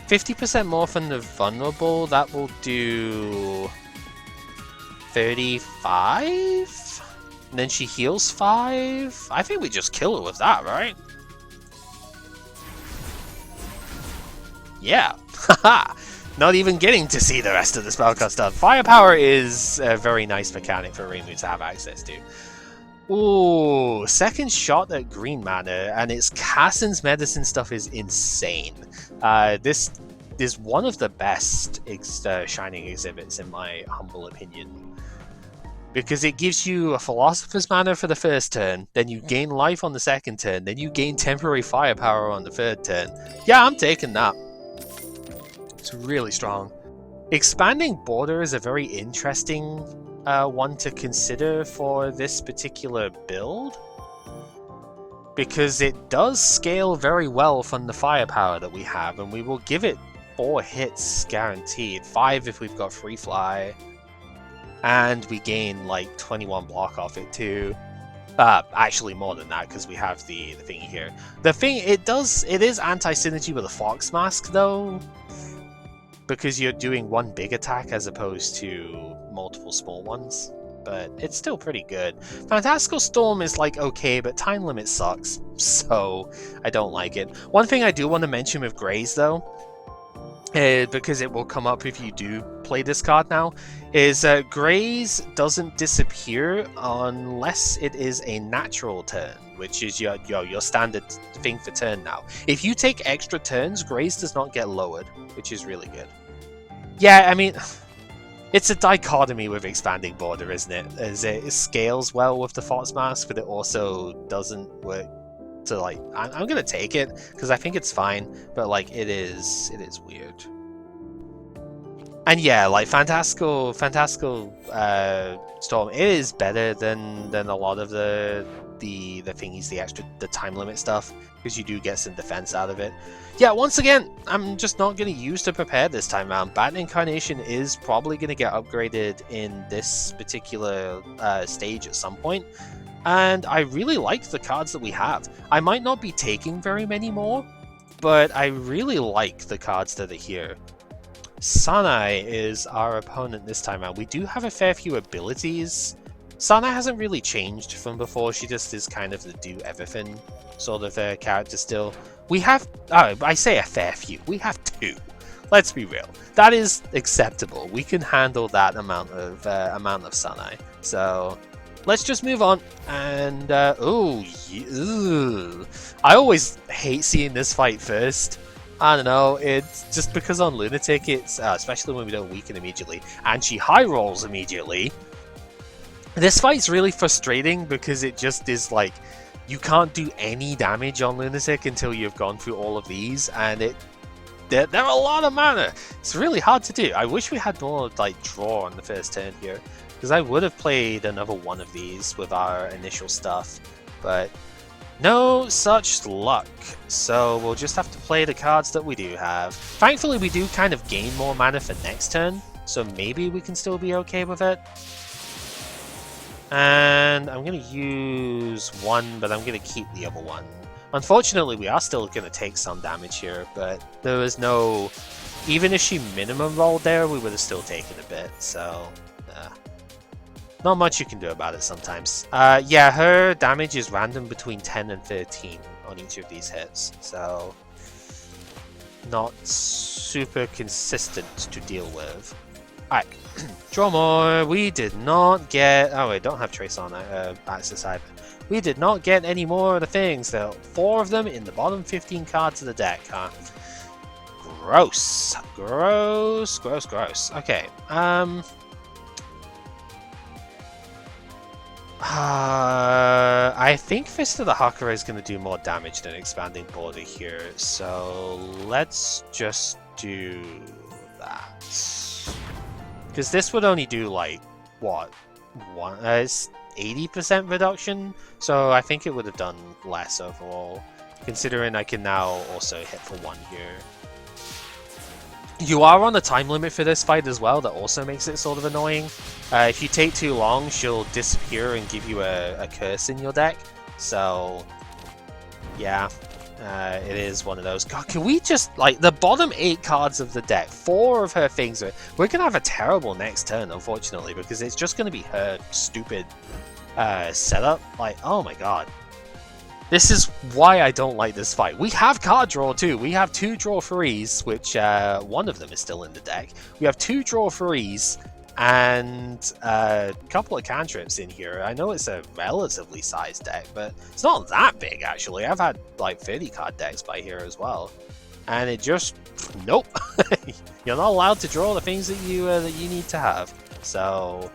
50% more from the vulnerable, that will do 35? And then she heals 5? I think we just kill her with that, right? Yeah. Haha! Not even getting to see the rest of the spellcast stuff. Firepower is a very nice mechanic for Reimu to have access to. Ooh, second shot at green mana, and its Cassin's medicine stuff is insane. This is one of the best Shining exhibits in my humble opinion. Because it gives you a Philosopher's Mana for the first turn, then you gain life on the second turn, then you gain temporary firepower on the third turn. Yeah, I'm taking that. It's really strong. Expanding Border is a very interesting one to consider for this particular build. Because it does scale very well from the firepower that we have, and we will give it 4 hits guaranteed. 5 if we've got free fly. And we gain like 21 block off it too. Actually more than that because we have the thingy here. The thing, it is anti-synergy with a Fox Mask though. Because you're doing one big attack as opposed to multiple small ones. But it's still pretty good. Fantastical Storm is like okay, but time limit sucks. So I don't like it. One thing I do want to mention with Graze though, because it will come up if you do play this card now, is Graze doesn't disappear unless it is a natural turn, which is your standard thing for turn now. If you take extra turns, Graze does not get lowered, which is really good. Yeah, I mean, it's a dichotomy with Expanding Border, isn't it? As it scales well with the Fox Mask, but it also doesn't work. So like, I'm gonna take it because I think it's fine, but like it is weird. And yeah, like Fantastical Storm, it is better than a lot of the thingies, the time limit stuff, because you do get some defense out of it. Yeah, once again, I'm just not going to use to prepare this time around. Bat Incarnation is probably going to get upgraded in this particular stage at some point. And I really like the cards that we have. I might not be taking very many more, but I really like the cards that are here. Sanai is our opponent this time out. We do have a fair few abilities. Sanai hasn't really changed from before. She just is kind of the do-everything sort of character still. We have... Oh, I say a fair few. We have 2. Let's be real. That is acceptable. We can handle that amount of Sanai. So... let's just move on, and I always hate seeing this fight first. I don't know, it's just because on Lunatic, it's especially when we don't weaken immediately, and she high rolls immediately. This fight's really frustrating because it just is like, you can't do any damage on Lunatic until you've gone through all of these, and they're a lot of mana. It's really hard to do. I wish we had more like draw on the first turn here, because I would have played another one of these with our initial stuff, but no such luck. So we'll just have to play the cards that we do have. Thankfully, we do kind of gain more mana for next turn, so maybe we can still be okay with it. And I'm going to use one, but I'm going to keep the other one. Unfortunately, we are still going to take some damage here, but there was no... even if she minimum rolled there, we would have still taken a bit, so... not much you can do about it sometimes. Yeah, her damage is random between 10 and 13 on each of these hits, so... not super consistent to deal with. Alright, draw more. We did not get... oh, wait, don't have Trace on access either. We did not get any more of the things, though. 4 of them in the bottom 15 cards of the deck, huh? Gross. Gross, gross, gross. Okay, I I think Fist of the Hakura is going to do more damage than Expanding Border here, so let's just do that. Because this would only do like, what? It's 80% reduction, so I think it would have done less overall, considering I can now also hit for 1 here. You are on a time limit for this fight as well, that also makes it sort of annoying. If you take too long, she'll disappear and give you a curse in your deck. So, yeah, it is one of those. God, can we just, like, the bottom 8 cards of the deck, 4 of her things, we're going to have a terrible next turn, unfortunately, because it's just going to be her stupid setup. Like, oh my god. This is why I don't like this fight. We have card draw too. We have 2 draw frees, which one of them is still in the deck. We have 2 draw frees and a couple of cantrips in here. I know it's a relatively sized deck, but it's not that big actually. I've had like 30 card decks by here as well, and it just nope. You're not allowed to draw the things that you need to have. So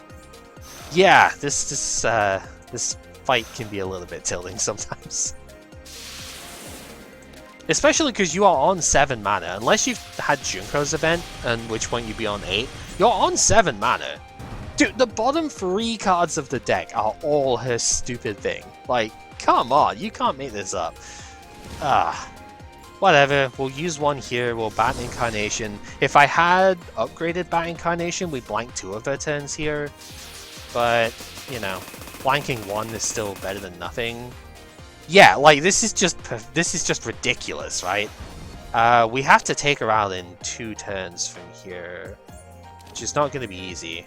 yeah, this fight can be a little bit tilting sometimes. Especially because you are on 7 mana. Unless you've had Junko's event, and which point you'd be on 8, you're on 7 mana. Dude, the bottom 3 cards of the deck are all her stupid thing. Like, come on, you can't make this up. Whatever, we'll use 1 here, we'll Bat Incarnation. If I had upgraded Bat Incarnation, we'd blank 2 of her turns here. But, you know, blanking 1 is still better than nothing. Yeah, like, this is just ridiculous, right? We have to take her out in 2 turns from here, which is not going to be easy.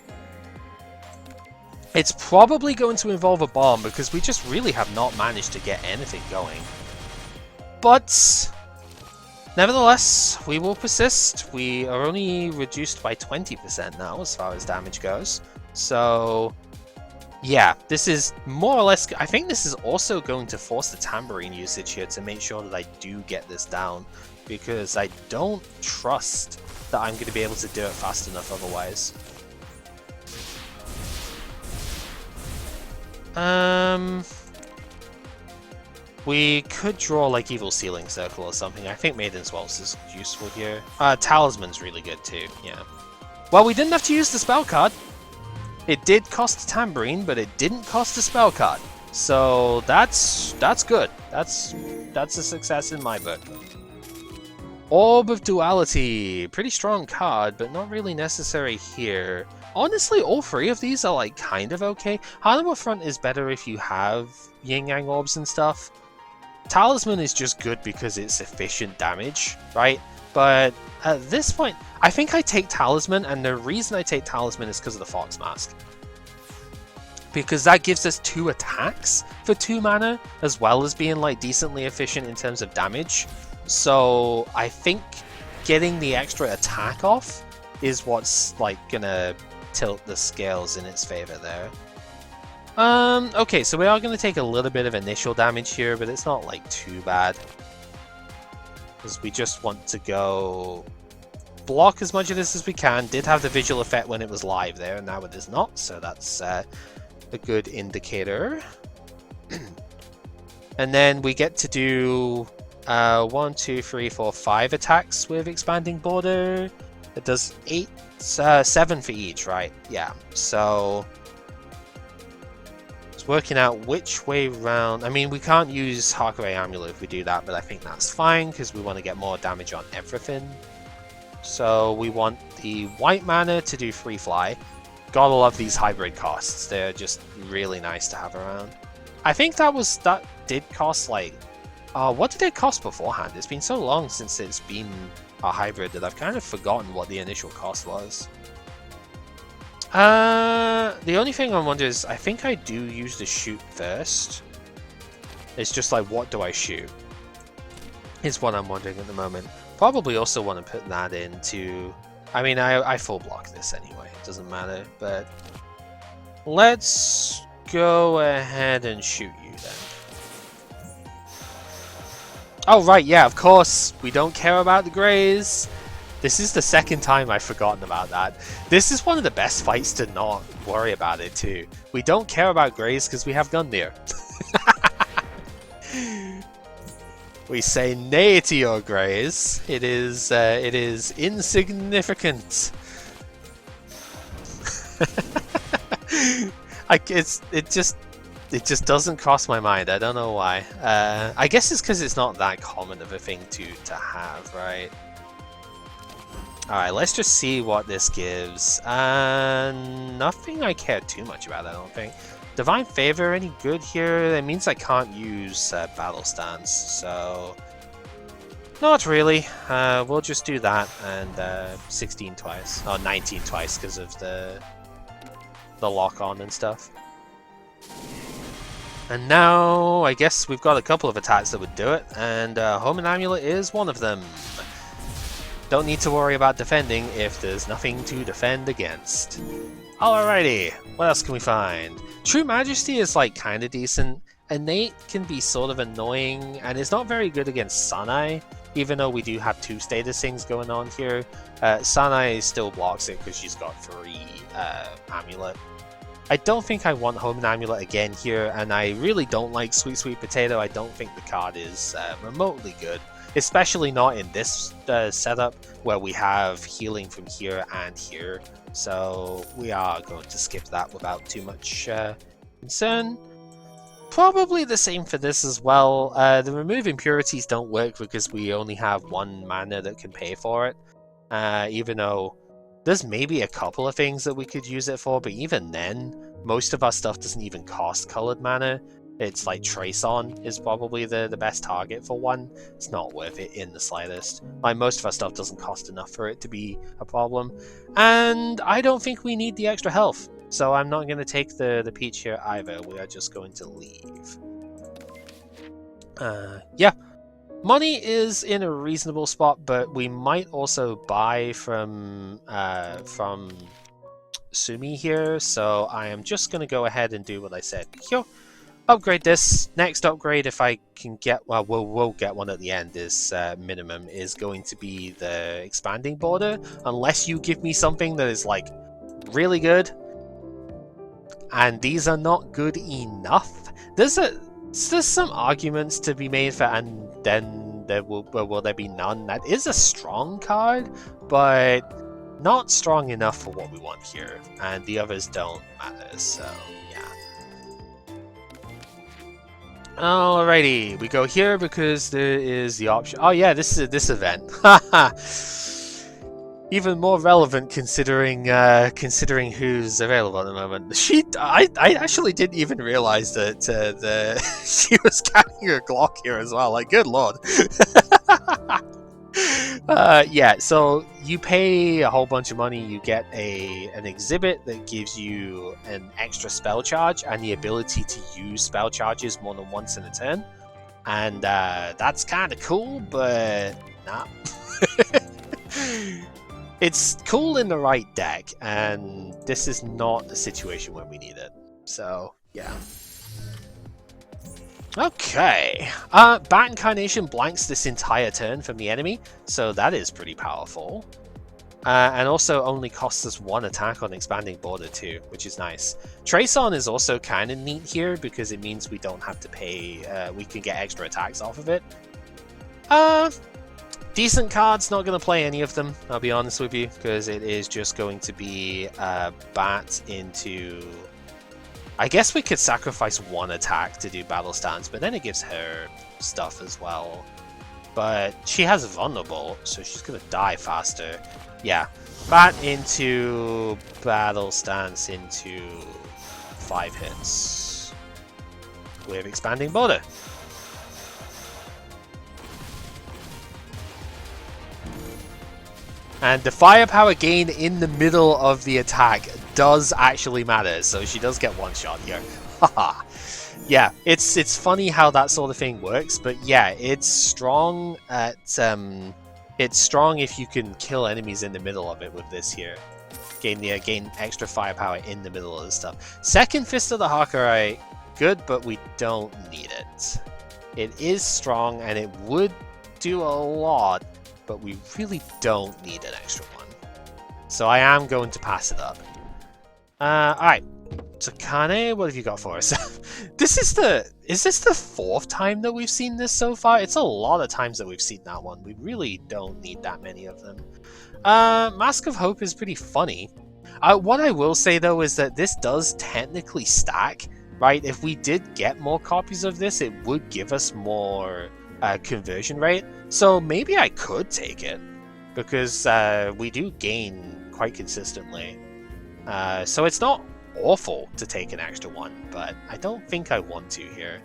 It's probably going to involve a bomb, because we just really have not managed to get anything going. But nevertheless, we will persist. We are only reduced by 20% now, as far as damage goes. So yeah, this is more or less... I think this is also going to force the tambourine usage here to make sure that I do get this down, because I don't trust that I'm going to be able to do it fast enough otherwise. We could draw like Evil Sealing Circle or something. I think Maiden's Waltz is useful here. Talisman's really good too, yeah. Well, we didn't have to use the spell card. It did cost a Tambourine, but it didn't cost a spell card. So that's good. That's a success in my book. Orb of Duality. Pretty strong card, but not really necessary here. Honestly, all 3 of these are like kind of okay. Hanama Front is better if you have Yin-Yang Orbs and stuff. Talisman is just good because it's efficient damage, right? But at this point, I think I take Talisman, and the reason I take Talisman is because of the Fox Mask. Because that gives us 2 attacks for 2 mana, as well as being like decently efficient in terms of damage. So I think getting the extra attack off is what's like gonna tilt the scales in its favor there. Okay, so we are going to take a little bit of initial damage here, but it's not like too bad. Because we just want to go block as much of this as we can. Did have the visual effect when it was live there, and now it is not, so that's a good indicator. And then we get to do 1, 2, 3, 4, 5 attacks with Expanding Border. It does 7 for each, right? Yeah, so it's working out which way round. I mean, we can't use Hakuei Amulet if we do that, but I think that's fine because we want to get more damage on everything. So we want the white mana to do Free Fly. Gotta love these hybrid costs. They're just really nice to have around. I think that did cost like... what did it cost beforehand? It's been so long since it's been a hybrid that I've kind of forgotten what the initial cost was. The only thing I wonder is, I think I do use the shoot first. It's just like, what do I shoot? Is what I'm wondering at the moment. Probably also want to put that into... I mean, I full block this anyway. It doesn't matter, but... Let's go ahead and shoot you then. Oh, right, yeah, of course. We don't care about the Greys. This is the second time I've forgotten about that. This is one of the best fights to not worry about it, too. We don't care about Greys because we have Gundyr. We say nay to your grace. It is insignificant. It just doesn't cross my mind. I don't know why. I guess it's because it's not that common of a thing to have, right? Alright, let's just see what this gives. Nothing I care too much about, I don't think. Divine Favor any good here? It means I can't use Battle Stance, so... Not really. We'll just do that and 16 twice. Oh, 19 twice because of the lock-on and stuff. And now, I guess we've got a couple of attacks that would do it, and Homing Amulet is one of them. Don't need to worry about defending if there's nothing to defend against. Alrighty, what else can we find? True Majesty is like kinda decent. Innate can be sort of annoying, and it's not very good against Sanai, even though we do have two status things going on here. Sanai still blocks it because she's got 3 Amulet. I don't think I want Homing Amulet again here, and I really don't like Sweet Sweet Potato. I don't think the card is remotely good, especially not in this setup where we have healing from here and here. So we are going to skip that without too much concern. Probably the same for this as well. The remove impurities don't work because we only have 1 mana that can pay for it, even though there's maybe a couple of things that we could use it for, but even then, most of our stuff doesn't even cost colored mana. It's like Trace On is probably the best target for one. It's not worth it in the slightest. Like, most of our stuff doesn't cost enough for it to be a problem. And I don't think we need the extra health. So I'm not going to take the peach here either. We are just going to leave. Yeah. Money is in a reasonable spot, but we might also buy from Sumi here. So I am just going to go ahead and do what I said. Here. Upgrade this. Next upgrade, if I can get, well, we'll get one at the end, is minimum, is going to be the expanding border. Unless you give me something that is like really good. And these are not good enough. There's some arguments to be made for, and then will there be none? That is a strong card, but not strong enough for what we want here. And the others don't matter, so yeah. Alrighty, we go here because there is the option. Oh yeah, this is this event. Haha. Even more relevant considering who's available at the moment. I actually didn't even realize that she was carrying her Glock here as well. Like, good lord. Yeah, so you pay a whole bunch of money, you get an exhibit that gives you an extra spell charge and the ability to use spell charges more than once in a turn. And that's kind of cool, but nah. It's cool in the right deck, and this is not the situation where we need it. So, yeah. Okay. Bat Incarnation blanks this entire turn from the enemy, so that is pretty powerful. And also only costs us 1 attack on Expanding Border too, which is nice. Trace On is also kind of neat here, because it means we don't have to pay, we can get extra attacks off of it. Decent cards, not going to play any of them, I'll be honest with you, because it is just going to be Bat into... I guess we could sacrifice 1 attack to do Battle Stance, but then it gives her stuff as well. But she has Vulnerable, so she's going to die faster. Yeah, Bat into Battle Stance into 5 hits. With Expanding Border. And the firepower gain in the middle of the attack does actually matter, so she does get 1 shot here. Haha. Yeah, it's funny how that sort of thing works, but yeah, it's strong at it's strong if you can kill enemies in the middle of it with this here. Gain extra firepower in the middle of the stuff. Second Fist of the Hakurai, good, but we don't need it. It is strong and it would do a lot, but we really don't need an extra one. So I am going to pass it up. Alright. Takane, what have you got for us? Is this the 4th time that we've seen this so far? It's a lot of times that we've seen that one. We really don't need that many of them. Mask of Hope is pretty funny. What I will say though is that this does technically stack, right? If we did get more copies of this, it would give us more conversion rate. So maybe I could take it, because we do gain quite consistently. So it's not awful to take an extra one, but I don't think I want to here.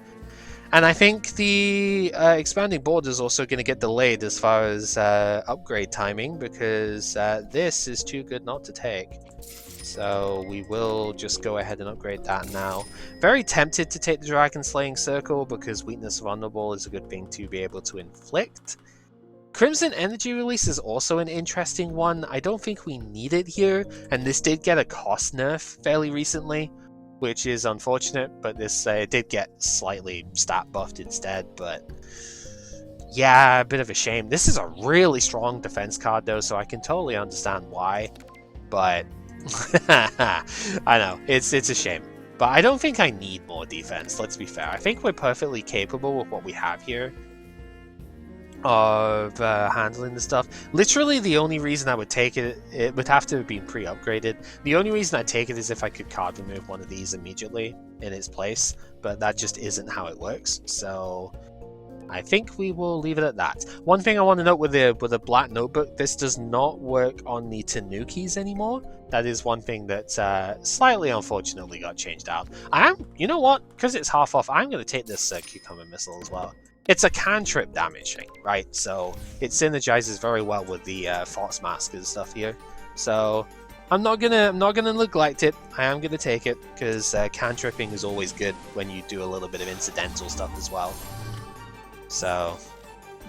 And I think the expanding border is also going to get delayed as far as upgrade timing, because this is too good not to take. So we will just go ahead and upgrade that now. Very tempted to take the Dragon Slaying Circle, because Weakness Vulnerable is a good thing to be able to inflict. Crimson Energy Release is also an interesting one. I don't think we need it here, and this did get a cost nerf fairly recently, which is unfortunate, but this did get slightly stat buffed instead, but yeah, a bit of a shame. This is a really strong defense card though, so I can totally understand why, but I know, it's a shame. But I don't think I need more defense, let's be fair. I think we're perfectly capable with what we have here of handling the stuff. Literally the only reason I would take it, it would have to have been pre-upgraded. The only reason I'd take it is if I could card remove one of these immediately in its place, but that just isn't how it works, so I think we will leave it at that. One thing I want to note with the Black Notebook, this does not work on the Tanukis anymore. That is one thing that slightly unfortunately got changed out. You know what, because it's half off, I'm going to take this Cucumber Missile as well. It's a cantrip damage thing, right? So it synergizes very well with the Fox Mask and stuff here. So I'm not gonna neglect it. I am gonna take it, because cantripping is always good when you do a little bit of incidental stuff as well. So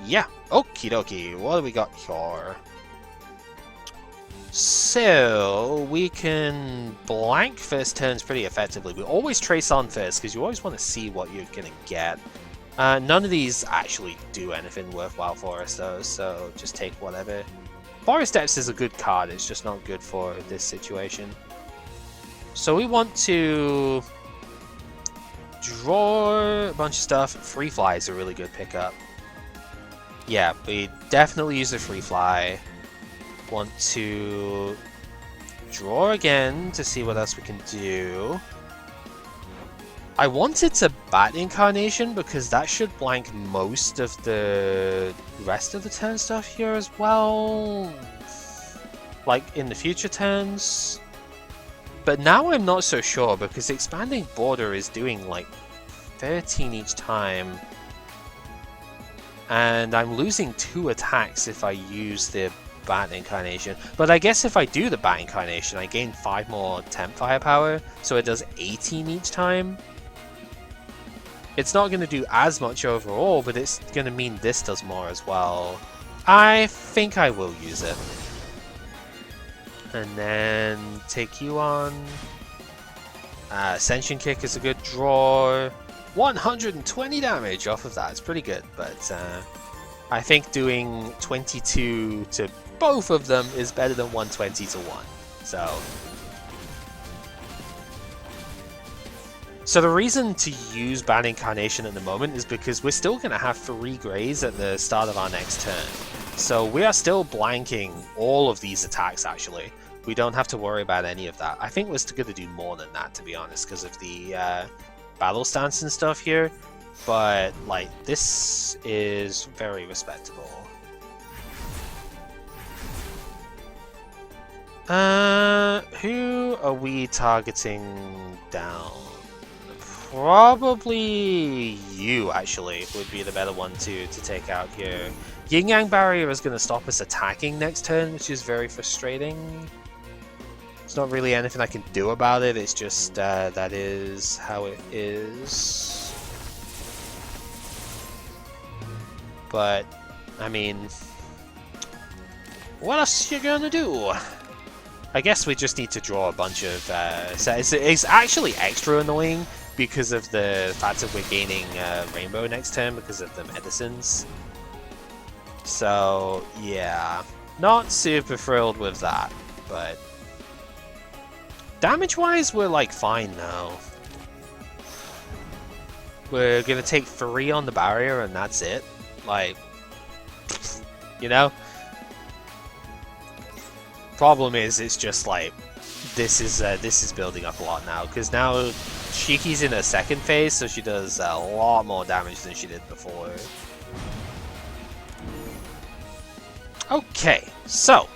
yeah, okie dokie. What do we got here? So we can blank first turns pretty effectively. We always trace on first, because you always want to see what you're gonna get. None of these actually do anything worthwhile for us though, so just take whatever. Forest Depths is a good card, it's just not good for this situation. So we want to draw a bunch of stuff. Free Fly is a really good pickup. Yeah, we definitely use the Free Fly. Want to draw again to see what else we can do. I wanted to Bat Incarnation, because that should blank most of the rest of the turn stuff here as well, like in the future turns. But now I'm not so sure, because Expanding Border is doing like 13 each time, and I'm losing 2 attacks if I use the Bat Incarnation. But I guess if I do the Bat Incarnation, I gain 5 more temp firepower, so it does 18 each time. It's not going to do as much overall, but it's going to mean this does more as well. I think I will use it. And then take you on. Ascension Kick is a good draw. 120 damage off of that. It's pretty good, but I think doing 22 to both of them is better than 120 to 1. So the reason to use Bat Incarnation at the moment is because we're still going to have 3 Greys at the start of our next turn. So we are still blanking all of these attacks, actually. We don't have to worry about any of that. I think we're still going to do more than that, to be honest, because of the battle stance and stuff here. But, like, this is very respectable. Who are we targeting down? Probably you, actually, would be the better one to take out here. Yin Yang Barrier is going to stop us attacking next turn, which is very frustrating. There's not really anything I can do about it, it's just that is how it is. But, I mean, what else are you going to do? I guess we just need to draw a bunch of... so it's actually extra annoying because of the fact that we're gaining Rainbow next turn because of the medicines. So, yeah. Not super thrilled with that, but... Damage-wise, we're like fine now. We're gonna take 3 on the barrier and that's it. Like, you know? Problem is, it's just like, this is building up a lot now, because now Shiki's in her second phase, so she does a lot more damage than she did before. Okay, so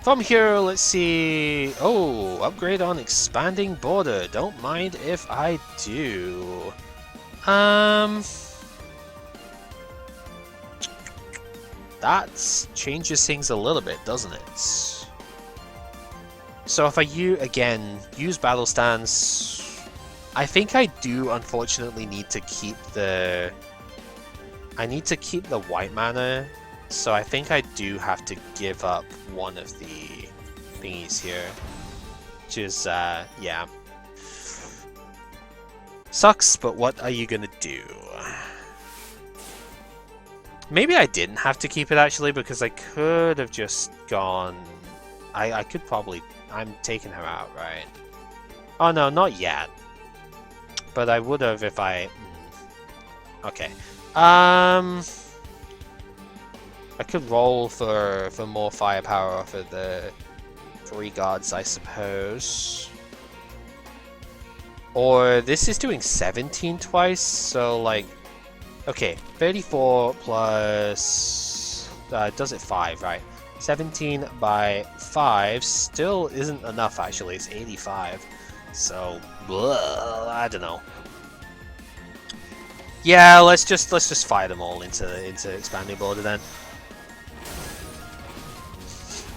from here, let's see. Oh, upgrade on expanding border. Don't mind if I do. That changes things a little bit, doesn't it? So if I use battle stance, I think I do unfortunately need to keep the white mana. So I think I do have to give up one of the thingies here. Which is, yeah. Sucks, but what are you gonna do? Maybe I didn't have to keep it actually, because I could have just gone... I could probably... I'm taking her out, right? Oh no, not yet. But I would have if I... Okay. I could roll for more firepower off of the 3 gods, I suppose. Or this is doing 17 twice, so like... Okay, 34 plus... does it 5, right? 17 by 5 still isn't enough, actually. It's 85. So, I don't know. Yeah, let's just fire them all into expanding border then.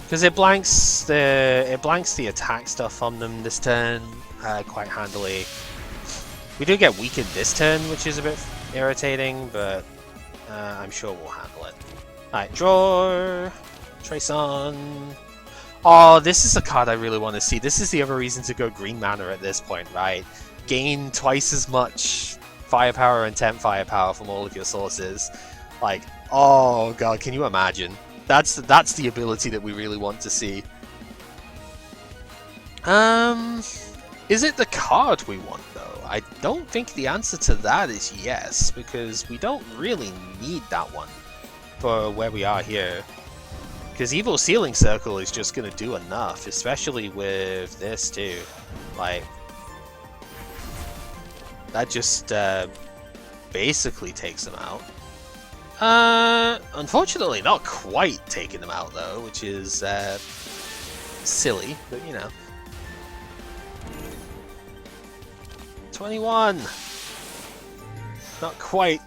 Because it blanks the attack stuff on them this turn quite handily. We do get weakened this turn, which is a bit irritating, but I'm sure we'll handle it. Alright, draw, trace on. Oh, this is a card I really want to see. This is the other reason to go green mana at this point, right? Gain twice as much firepower and temp firepower from all of your sources. Like, oh god, can you imagine? That's the ability that we really want to see. Is it the card we want though? I don't think the answer to that is yes, because we don't really need that one for where we are here. Because Evil Sealing Circle is just going to do enough, especially with this too. Like, that just basically takes them out. Unfortunately not quite taking them out though, which is silly, but you know. 21! Not quite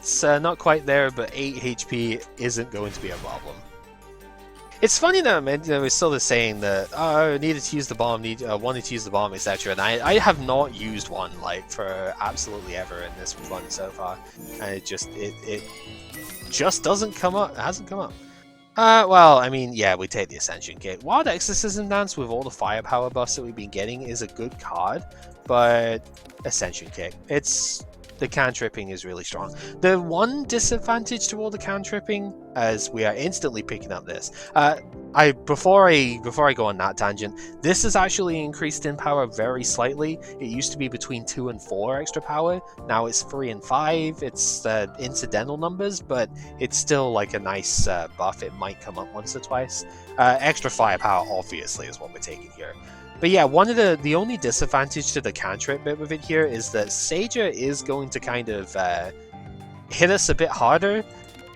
there, but 8 HP isn't going to be a problem. It's funny that we're still saying that I needed to use the bomb, wanted to use the bomb, etc. And I have not used one like for absolutely ever in this run so far, and it just doesn't come up. It hasn't come up. Well, I mean, yeah, we take the Ascension Kick. Wild Exorcism Dance with all the firepower buffs that we've been getting is a good card, but Ascension Kick, the cantripping is really strong. The one disadvantage to all the cantripping, as we are instantly picking up this, before I go on that tangent, this has actually increased in power very slightly. It used to be between 2 and 4 extra power. Now it's 3 and 5. It's incidental numbers, but it's still like a nice buff. It might come up once or twice. Extra firepower, obviously, is what we're taking here. But yeah, one of the only disadvantage to the cantrip bit with it here is that Sager is going to kind of hit us a bit harder,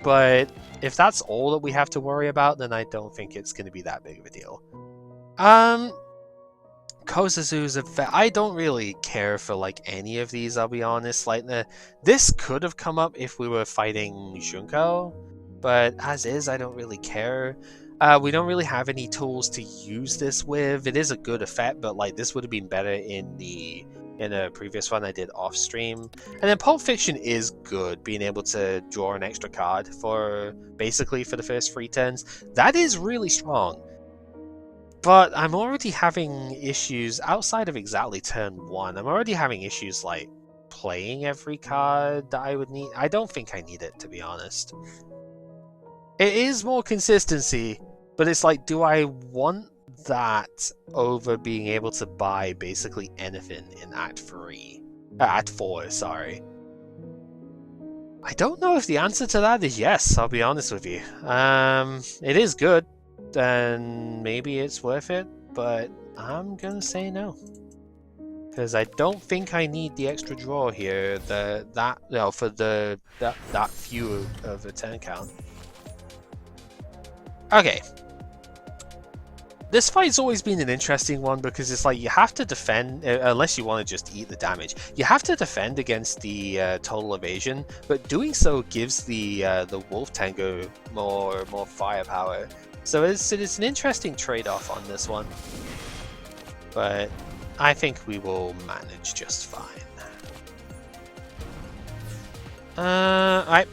but if that's all that we have to worry about, then I don't think it's going to be that big of a deal. Kozazu's I don't really care for like any of these, I'll be honest. Like this could have come up if we were fighting Junko, but as is, I don't really care. We don't really have any tools to use this with. It is a good effect, but like this would have been better in a previous one I did off stream. And then Pulp Fiction is good, being able to draw an extra card for basically for the first 3 turns. That is really strong. But I'm already having issues outside of exactly turn 1. I'm already having issues like playing every card that I would need. I don't think I need it, to be honest. It is more consistency, but it's like, do I want that over being able to buy basically anything in Act 4, sorry. I don't know if the answer to that is yes, I'll be honest with you. It is good, and maybe it's worth it, but I'm gonna say no. Because I don't think I need the extra draw here, for that few of a turn count. Okay. This fight's always been an interesting one because it's like you have to defend, unless you want to just eat the damage. You have to defend against the total evasion, but doing so gives the Wolf Tango more firepower. So it's an interesting trade-off on this one. But I think we will manage just fine. Alright,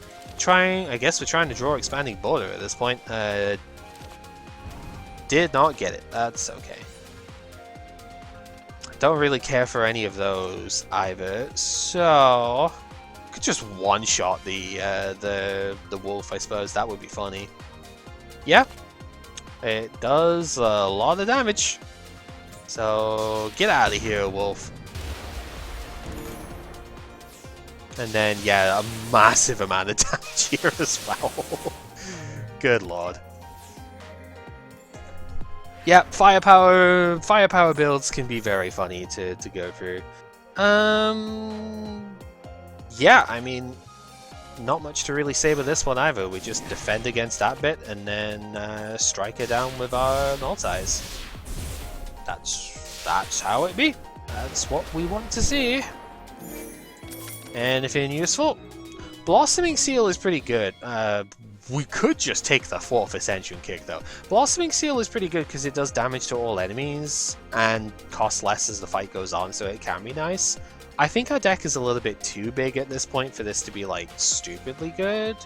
I guess we're trying to draw Expanding Border at this point. Did not get it. That's okay. Don't really care for any of those either. So could just one-shot the wolf, I suppose. That would be funny. Yeah, it does a lot of damage. So get out of here, wolf. And then yeah, a massive amount of damage here as well. Good lord. Yeah, firepower builds can be very funny to go through. Yeah, I mean, not much to really say with this one either. We just defend against that bit and then strike it down with our multis. That's how it be. That's what we want to see. Anything useful? Blossoming Seal is pretty good. We could just take the 4th Ascension Kick though. Blossoming Seal is pretty good because it does damage to all enemies and costs less as the fight goes on, so it can be nice. I think our deck is a little bit too big at this point for this to be like stupidly good,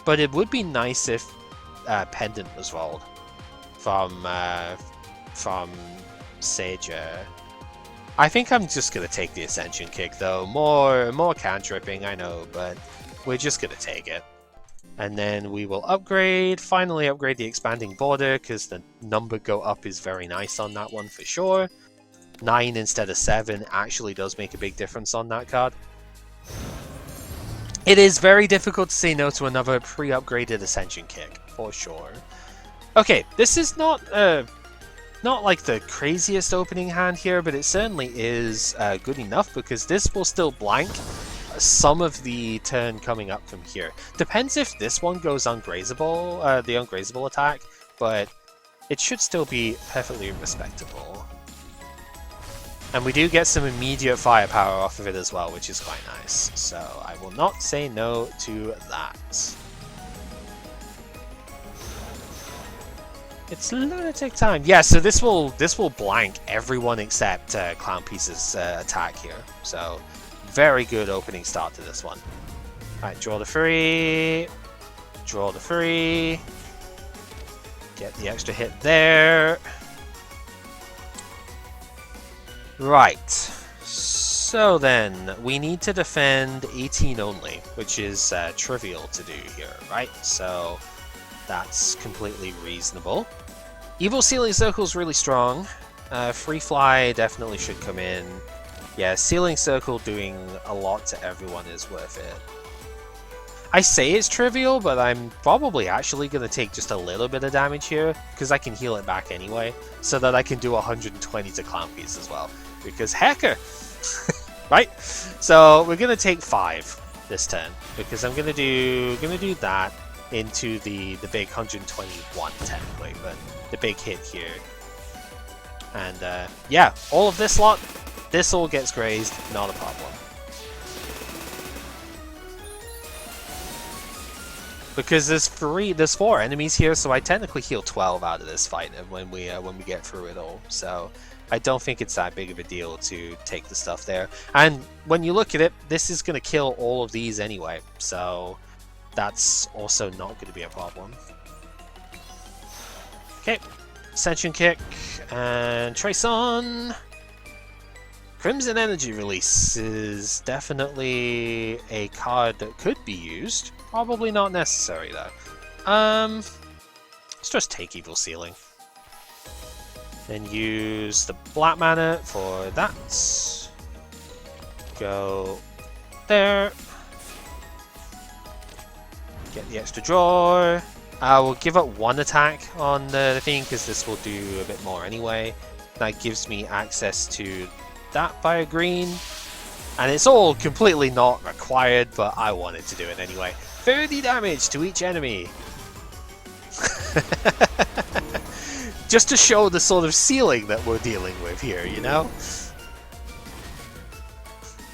but it would be nice if Pendant was rolled from Sage. I think I'm just gonna take the Ascension Kick though. More cantripping, I know, but we're just gonna take it. And then we will finally upgrade the Expanding Border, because the number go up is very nice on that one for sure. 9 instead of 7 actually does make a big difference on that card. It is very difficult to say no to another pre-upgraded Ascension Kick, for sure. Okay, this is not like the craziest opening hand here, but it certainly is good enough, because this will still blank some of the turn coming up from here. Depends if this one goes ungrazable, the ungrazable attack, but it should still be perfectly respectable. And we do get some immediate firepower off of it as well, which is quite nice. So I will not say no to that. It's lunatic time. Yeah, so this will blank everyone except Clown Piece's attack here. So very good opening start to this one. Alright, draw the 3. Draw the 3. Get the extra hit there. Right. So then, we need to defend 18 only, which is trivial to do here, right? So that's completely reasonable. Evil Sealing Circle is really strong. Free Fly definitely should come in. Yeah, Sealing Circle doing a lot to everyone is worth it. I say it's trivial, but I'm probably actually going to take just a little bit of damage here, because I can heal it back anyway, so that I can do 120 to Clown Piece as well. Because hecker! Right? So we're going to take 5 this turn, because I'm going to do that into the big 121 technically, but the big hit here. And yeah, all of this lot, this all gets grazed, not a problem. Because there's 4 enemies here, so I technically heal 12 out of this fight when we get through it all. So I don't think it's that big of a deal to take the stuff there. And when you look at it, this is going to kill all of these anyway, so that's also not going to be a problem. Okay, Ascension Kick and Trace on. Crimson Energy Release is definitely a card that could be used. Probably not necessary though. Let's just take Evil Sealing. Then use the black mana for that. Go there. Get the extra draw. I will give up one attack on the thing because this will do a bit more anyway. That gives me access to that bio green. And it's all completely not required, but I wanted to do it anyway. 30 damage to each enemy. Just to show the sort of ceiling that we're dealing with here, you know?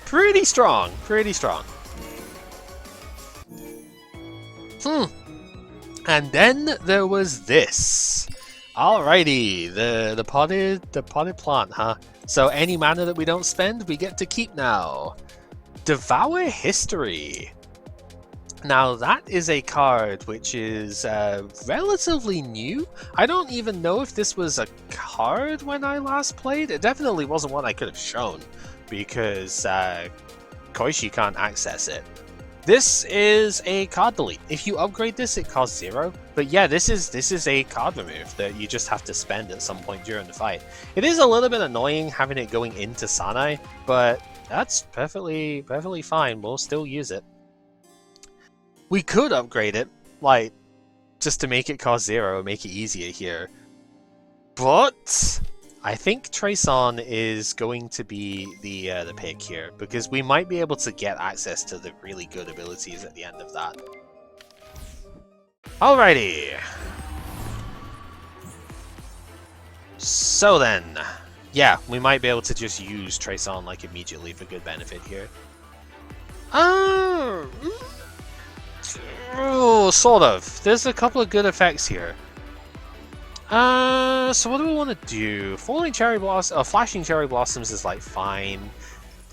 Pretty strong, pretty strong. And then there was this. Alrighty, the potted plant, huh? So any mana that we don't spend, we get to keep now. Devour History. Now that is a card which is relatively new. I don't even know if this was a card when I last played. It definitely wasn't one I could have shown because Koishi can't access it. This is a card delete. If you upgrade this, it costs 0. But yeah, this is a card remove that you just have to spend at some point during the fight. It is a little bit annoying having it going into Sanai, but that's perfectly fine. We'll still use it. We could upgrade it, like, just to make it cost 0 and make it easier here. But I think Trace-On is going to be the pick here, because we might be able to get access to the really good abilities at the end of that. Alrighty. So then, yeah, we might be able to just use Trace-On like immediately for good benefit here. Oh, sort of. There's a couple of good effects here. So what do we want to do? Flashing Cherry Blossoms is like fine.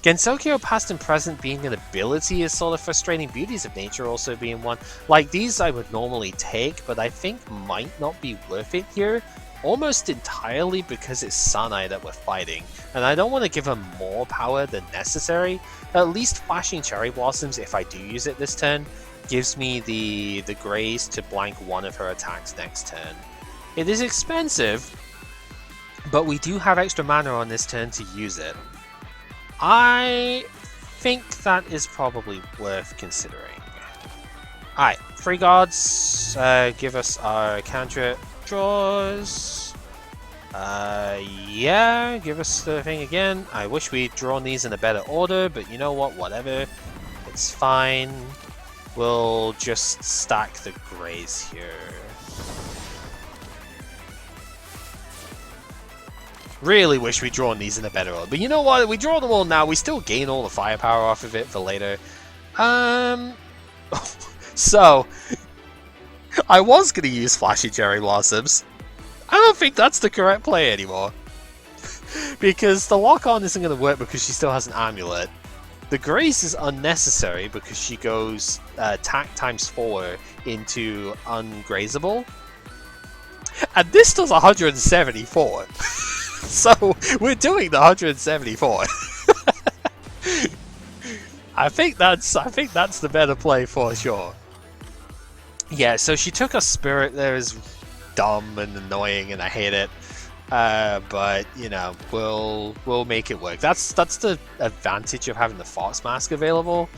Gensokyo Past and Present being an ability is sort of frustrating. Beauties of Nature also being one. Like these I would normally take, but I think might not be worth it here. Almost entirely because it's Sanai that we're fighting, and I don't want to give her more power than necessary. At least Flashing Cherry Blossoms, if I do use it this turn, gives me the grace to blank one of her attacks next turn. It is expensive, but we do have extra mana on this turn to use it. I think that is probably worth considering. Alright, Free Gods, give us our cantrip draws. Yeah, give us the thing again. I wish we'd drawn these in a better order, but you know what, whatever. It's fine. We'll just stack the grays here. Really wish we'd drawn these in a better order. But you know what? We draw them all now. We still gain all the firepower off of it for later. So, I was going to use Flashy Cherry Blossoms. I don't think that's the correct play anymore. Because the lock-on isn't going to work because she still has an amulet. The Grace is unnecessary because she goes attack times 4 into ungrazable. And this does 174. So we're doing the 174. I think that's the better play for sure. Yeah, so she took a Spirit there is dumb and annoying and I hate it. But you know, we'll make it work. That's the advantage of having the Fox Mask available.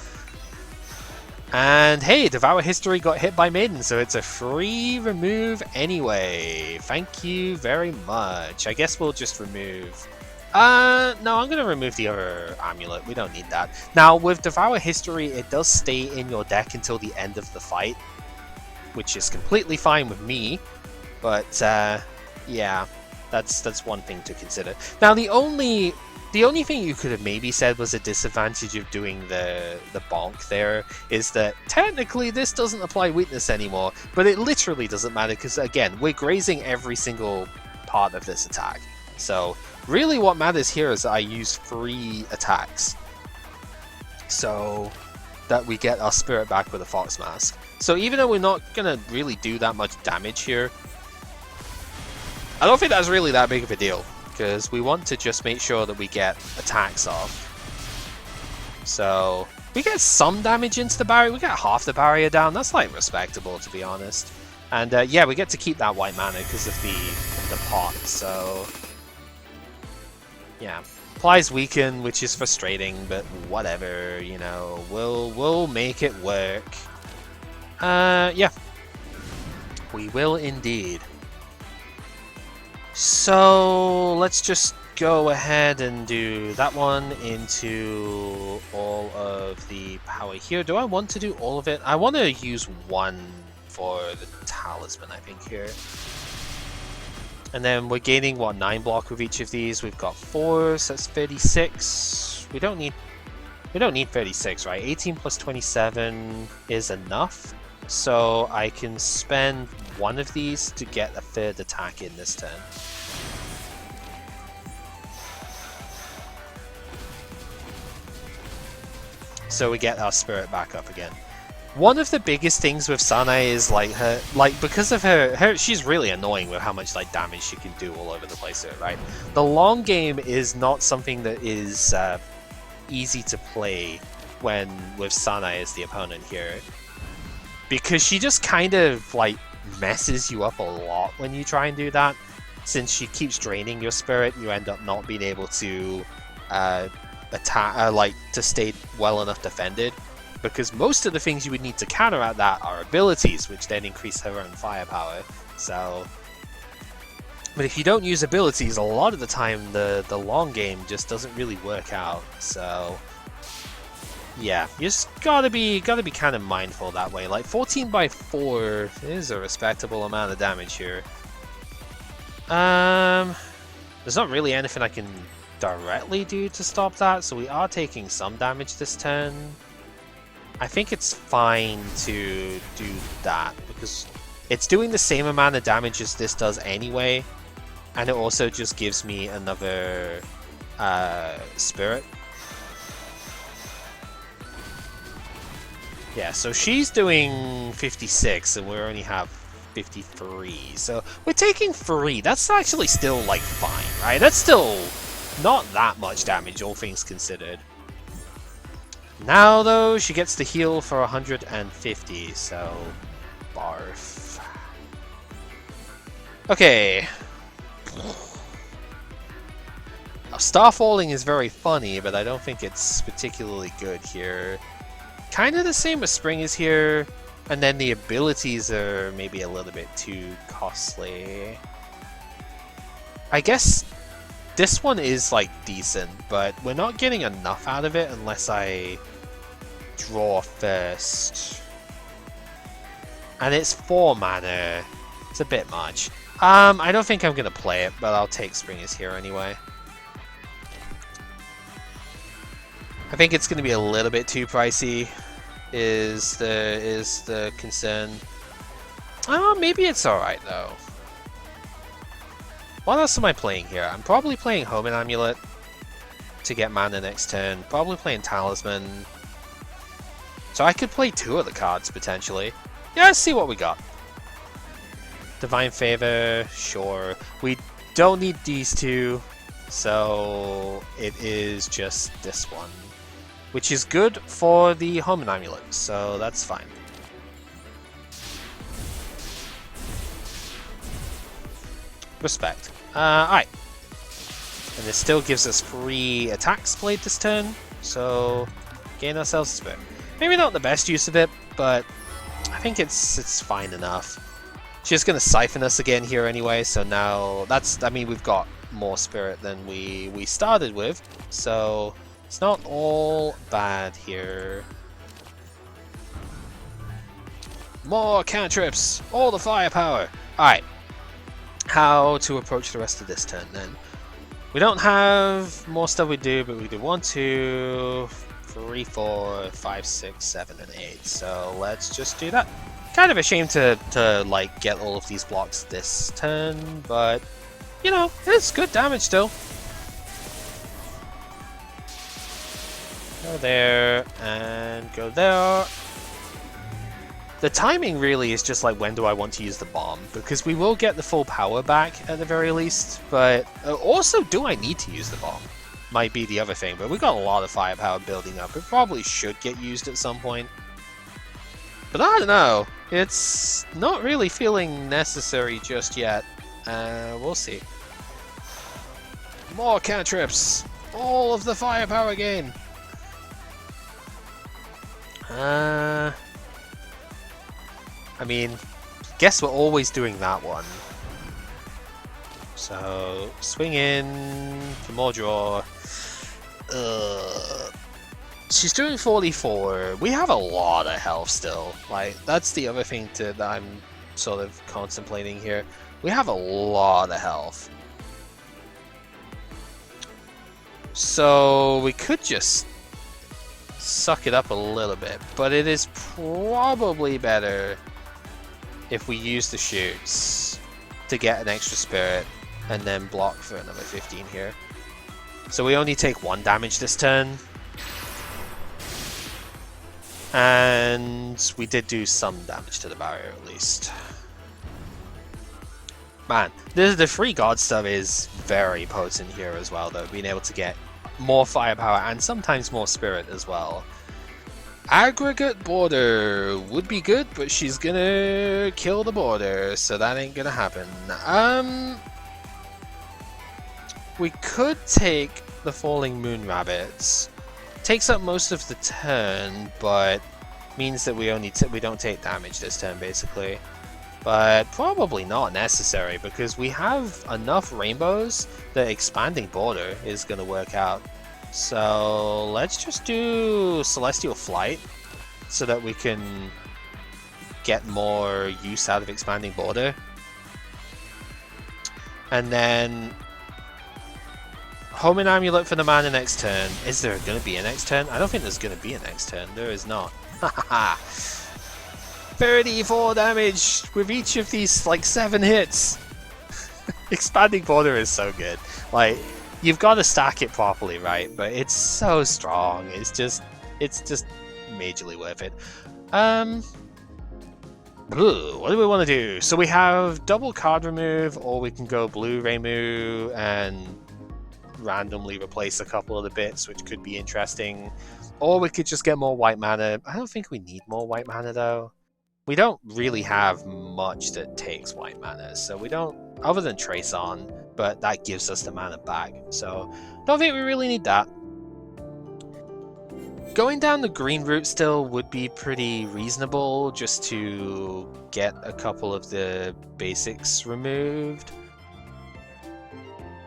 And hey, Devour History got hit by Maiden, so it's a free remove anyway. Thank you very much. I guess we'll just remove... no, I'm going to remove the other amulet. We don't need that. Now, with Devour History, it does stay in your deck until the end of the fight, which is completely fine with me. But, yeah, that's one thing to consider. Now, the only thing you could have maybe said was a disadvantage of doing the bonk there is that technically this doesn't apply weakness anymore, but it literally doesn't matter because, again, we're grazing every single part of this attack. So really what matters here is that I use free attacks so that we get our Spirit back with a Fox Mask. So even though we're not going to really do that much damage here, I don't think that's really that big of a deal. Because we want to just make sure that we get attacks off. So, we get some damage into the barrier. We get half the barrier down. That's like respectable, to be honest. And yeah, we get to keep that white mana because of the pot. So, Yeah. Applies weaken, which is frustrating, but whatever, you know, we'll make it work. Yeah. We will indeed. So let's just go ahead and do that one into all of the power here. Do I want to do all of it? I want to use one for the talisman, I think, here. And then we're gaining, what, 9 block with each of these. We've got 4, so that's 36. We don't need 36, right? 18 plus 27 is enough. So I can spend one of these to get a third attack in this turn. So we get our spirit back up again. One of the biggest things with Sanae is like her, because of her, she's really annoying with how much damage she can do all over the place here, right? The long game is not something that is easy to play when with Sanae as the opponent here, because she just kind of messes you up a lot when you try and do that. Since she keeps draining your spirit, you end up not being able to attack, to stay well enough defended. Because most of the things you would need to counteract that are abilities, which then increase her own firepower. So, but if you don't use abilities, a lot of the time the long game just doesn't really work out. So, yeah, you just gotta be kind of mindful that way. 14 by 4 is a respectable amount of damage here. There's not really anything I can directly do to stop that, so we are taking some damage this turn. I think it's fine to do that, because it's doing the same amount of damage as this does anyway, and it also just gives me another spirit. Yeah, so she's doing 56, and we only have 53, so we're taking 3. That's actually still, fine, right? That's still not that much damage, all things considered. Now, though, she gets to heal for 150, so barf. Okay. Now, star falling is very funny, but I don't think it's particularly good here. Kind of the same as spring is here, and then the abilities are maybe a little bit too costly. I guess this one is decent, but we're not getting enough out of it unless I draw first. And it's 4 mana. It's a bit much. I don't think I'm gonna play it, but I'll take Spring is Here anyway. I think it's gonna be a little bit too pricey, is the concern. Oh, maybe it's alright though. What else am I playing here? I'm probably playing Home and Amulet to get mana next turn. Probably playing Talisman. So I could play 2 of the cards potentially. Yeah, let's see what we got. Divine Favor, sure. We don't need these 2, so it is just this one, which is good for the Home and Amulet, so that's fine. Respect. Alright. And this still gives us free attacks played this turn, so gain ourselves a spirit. Maybe not the best use of it, but I think it's fine enough. She's gonna siphon us again here anyway, so now I mean, we've got more spirit than we started with, so it's not all bad here. More cantrips! All the firepower! Alright. How to approach the rest of this turn then. We don't have more stuff we do, but we do 1, 2, 3, 4, 5, 6, 7, and 8. So let's just do that. Kind of a shame to get all of these blocks this turn, but you know, it's good damage still. Go there and go there. The timing really is just when do I want to use the bomb, because we will get the full power back at the very least, but also do I need to use the bomb? Might be the other thing, but we've got a lot of firepower building up. It probably should get used at some point. But I don't know, it's not really feeling necessary just yet. We'll see. More cantrips! All of the firepower again! I mean, guess we're always doing that one. So, swing in for more draw. She's doing 44. We have a lot of health still. Like, that's the other thing that I'm sort of contemplating here. We have a lot of health. So, we could just suck it up a little bit, but it is probably better if we use the shoots to get an extra spirit and then block for another 15 here. So we only take 1 damage this turn. And we did do some damage to the barrier at least. Man, the free god stuff is very potent here as well though, being able to get more firepower and sometimes more spirit as well. Aggregate border would be good, but she's gonna kill the border, so that ain't gonna happen. We could take the falling moon rabbits. Takes up most of the turn, but means that we don't take damage this turn basically. But probably not necessary because we have enough rainbows that expanding border is gonna work out. So let's just do Celestial Flight so that we can get more use out of expanding border. And then Homing Amulet for the mana next turn. Is there going to be a next turn? I don't think there's going to be a next turn. There is not. 34 damage with each of these like 7 hits. Expanding border is so good. Like, you've got to stack it properly, right? But it's so strong. It's just majorly worth it. What do we want to do? So we have double card remove, or we can go blue Reimu and randomly replace a couple of the bits, which could be interesting. Or we could just get more white mana. I don't think we need more white mana though. We don't really have much that takes white mana, so we don't, other than Trace On, but that gives us the mana back. So don't think we really need that. Going down the green route still would be pretty reasonable, just to get a couple of the basics removed.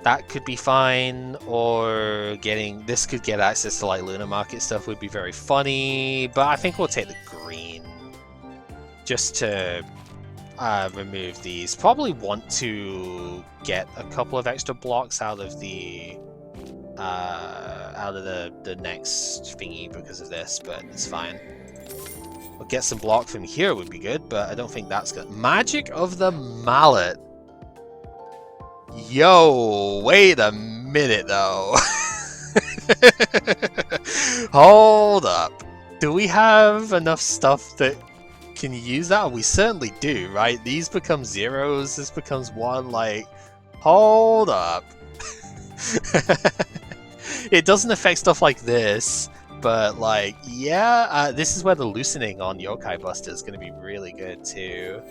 That could be fine, or this could get access to like Lunar Market stuff would be very funny, but I think we'll take the green just to remove these. Probably want to get a couple of extra blocks out of the next thingy because of this, but it's fine. We'll get some block from here would be good, but I don't think that's good. Magic of the Mallet. Yo, wait a minute though. Hold up. Do we have enough stuff that can use that? We certainly do, right? These become zeros, this becomes 1, like, hold up. It doesn't affect stuff like this, but like, yeah, this is where the loosening on Yokai Buster is going to be really good too.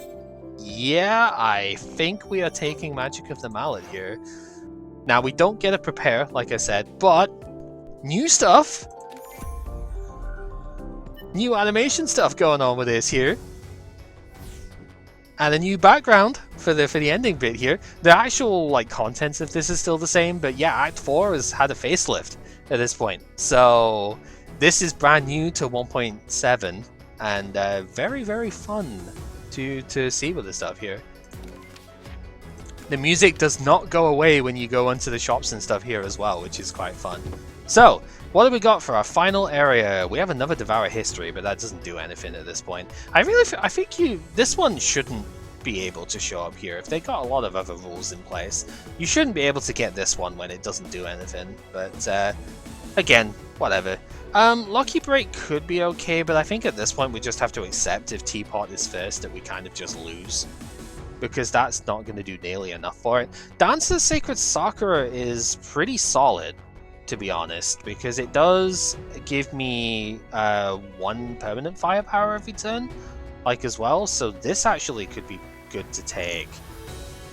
Yeah, I think we are taking Magic of the Mallet here. Now, we don't get a prepare, like I said, but new stuff! New animation stuff going on with this here. And a new background for the ending bit here. The actual like contents of this is still the same, but yeah, Act 4 has had a facelift at this point. So this is brand new to 1.7 and very, very fun to see with the stuff here. The music does not go away when you go into the shops and stuff here as well, which is quite fun. So, what have we got for our final area? We have another Devour History, but that doesn't do anything at this point. I think this one shouldn't be able to show up here. If they got a lot of other rules in place, you shouldn't be able to get this one when it doesn't do anything. But again, whatever. Lucky Break could be okay, but I think at this point we just have to accept if Teapot is first that we kind of just lose, because that's not going to do nearly enough for it. Dance of the Sacred Sakura is pretty solid, to be honest, because it does give me 1 permanent firepower every turn, like as well, so this actually could be good to take.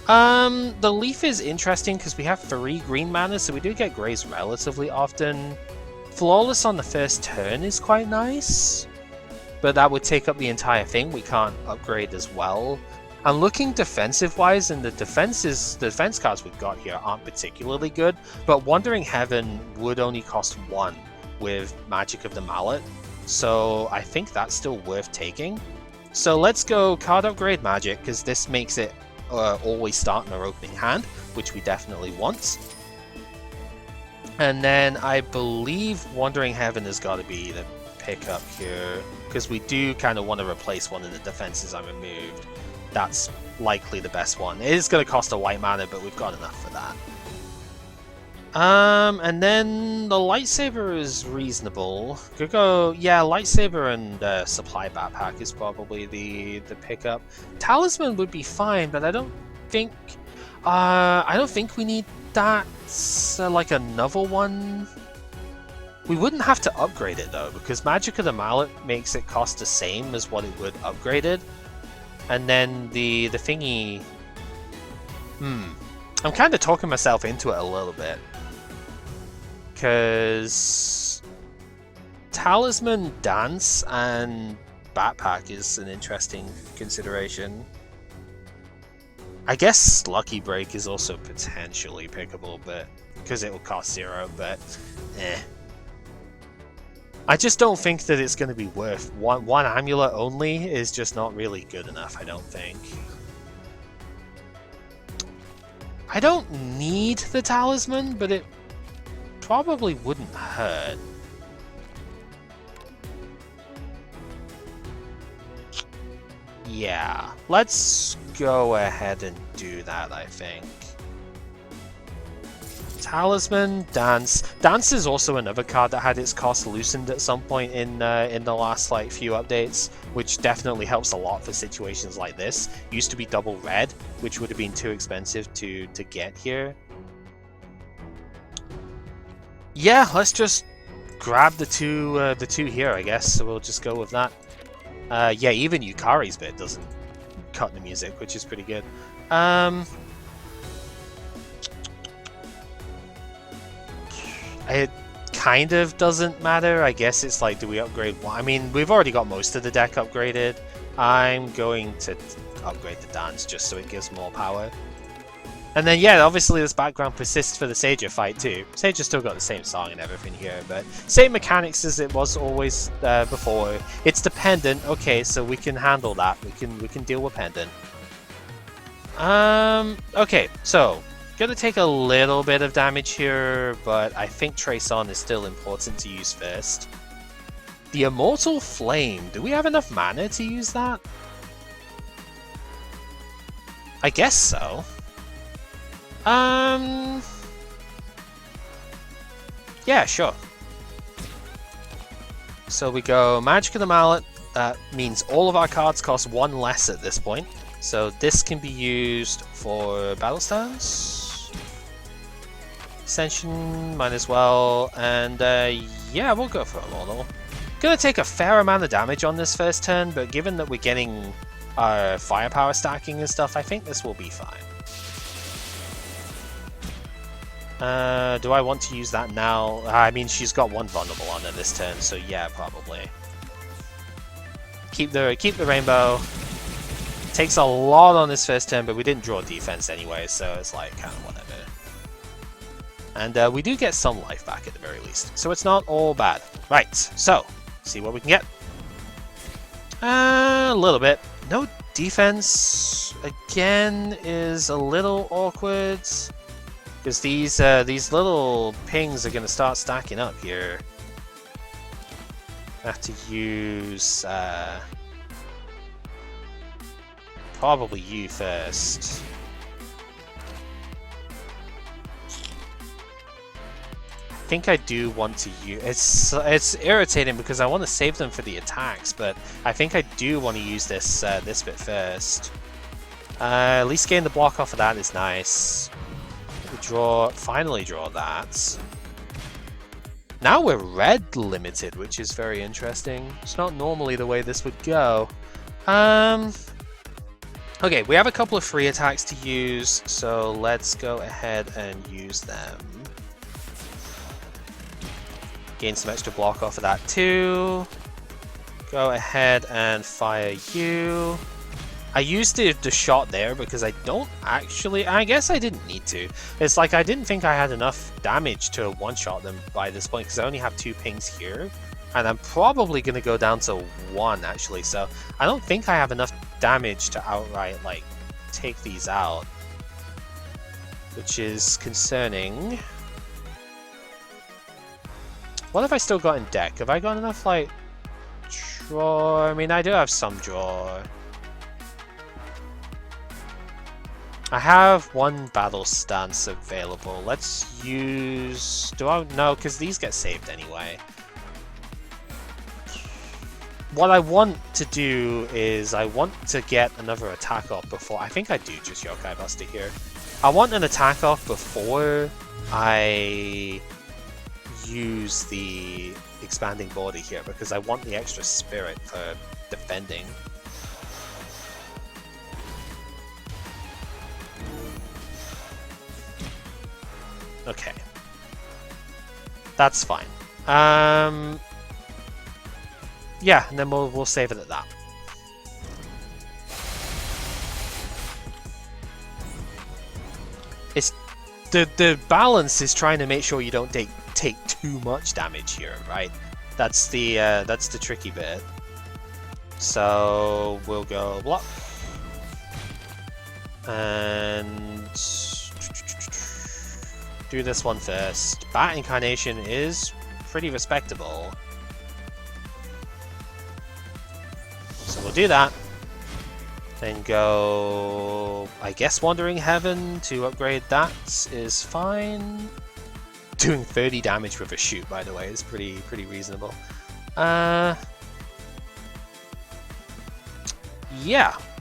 The leaf is interesting because we have 3 green mana, so we do get greys relatively often. Flawless on the first turn is quite nice, but that would take up the entire thing. We can't upgrade as well. I'm looking defensive-wise, and the defense cards we've got here aren't particularly good, but Wandering Heaven would only cost 1 with Magic of the Mallet, so I think that's still worth taking. So let's go card upgrade Magic, because this makes it always start in our opening hand, which we definitely want. And then I believe Wandering Heaven has got to be the pickup here, because we do kind of want to replace one of the defenses I removed. That's likely the best one. It is going to cost a white mana, but we've got enough for that. And then the lightsaber is reasonable. Could go, yeah, lightsaber and supply backpack is probably the pickup. Talisman would be fine, but I don't think we need that like another one. We wouldn't have to upgrade it though, because Magic of the Mallet makes it cost the same as what it would upgraded. And then the thingy. I'm kind of talking myself into it a little bit. Because Talisman, Dance, and Backpack is an interesting consideration. I guess Lucky Break is also potentially pickable, but because it will cost 0, but I just don't think that it's going to be worth one amulet only is just not really good enough, I don't think. I don't need the Talisman, but it probably wouldn't hurt. Yeah, let's go ahead and do that, I think. Talisman, Dance. Dance is also another card that had its cost loosened at some point in the last few updates, which definitely helps a lot for situations like this. Used to be double red, which would have been too expensive to get here. Yeah, let's just grab the two here, I guess. So we'll just go with that. Yeah, even Yukari's bit doesn't cut the music, which is pretty good. It kind of doesn't matter. I guess it's like, do we upgrade one? I mean, we've already got most of the deck upgraded. I'm going to upgrade the Dance just so it gives more power. And then, yeah, obviously this background persists for the Sager fight too. Sager's still got the same song and everything here, but same mechanics as it was always before. It's dependent. Okay, so we can handle that. We can deal with pendant. Okay, so gonna take a little bit of damage here, but I think Trace On is still important to use first. The Immortal Flame. Do we have enough mana to use that? I guess so. Yeah, sure. So we go Magic of the Mallet. That means all of our cards cost 1 less at this point. So this can be used for Battle Styles. Ascension, might as well. And yeah, we'll go for Immortal. Gonna take a fair amount of damage on this first turn, but given that we're getting our firepower stacking and stuff, I think this will be fine. Do I want to use that now? I mean, she's got 1 vulnerable on her this turn, so yeah, probably. Keep the rainbow. Takes a lot on this first turn, but we didn't draw defense anyway, so it's like kind of whatever. And we do get some life back at the very least, so it's not all bad. Right, so see what we can get. A little bit. No defense again is a little awkward. Because these little pings are going to start stacking up here. I have to use probably you first. I think I do want to use. It's irritating because I want to save them for the attacks, but I think I do want to use this this bit first. At least getting the block off of that is nice. Finally draw that. Now we're red limited, which is very interesting. It's not normally the way this would go. Okay, we have a couple of free attacks to use, so let's go ahead and use them. Gain some extra block off of that too. Go ahead and fire you. I used the shot there because I don't actually... I guess I didn't need to. It's like I didn't think I had enough damage to one-shot them by this point because I only have 2 pings here. And I'm probably going to go down to 1 actually, so I don't think I have enough damage to outright like take these out. Which is concerning. What have I still got in deck? Have I got enough like... draw? I mean, I do have some draw. I have 1 battle stance available. Let's use... do I... no, because these get saved anyway. What I want to do is I want to get another attack off before... I think I do just Yokai Buster here. I want an attack off before I use the expanding body here because I want the extra spirit for defending. Okay. That's fine. Yeah, and then we'll save it at that. It's the balance is trying to make sure you don't take too much damage here, right? That's the tricky bit. So we'll go block and do this one first. Bat Incarnation is pretty respectable. So we'll do that. Then go, I guess, Wandering Heaven to upgrade that is fine. Doing 30 damage with a shoot, by the way, is pretty reasonable. Yeah,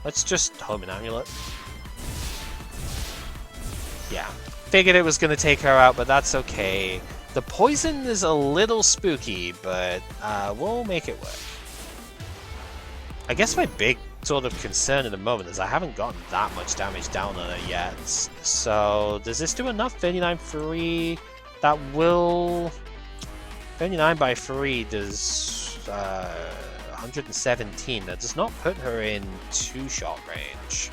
let's just Home an Amulet. Yeah. Figured it was going to take her out, but that's okay. The poison is a little spooky, but we'll make it work. I guess my big sort of concern at the moment is I haven't gotten that much damage down on her yet. So, does this do enough? 39 free. That will... 39 by 3 does 117. That does not put her in 2-shot range.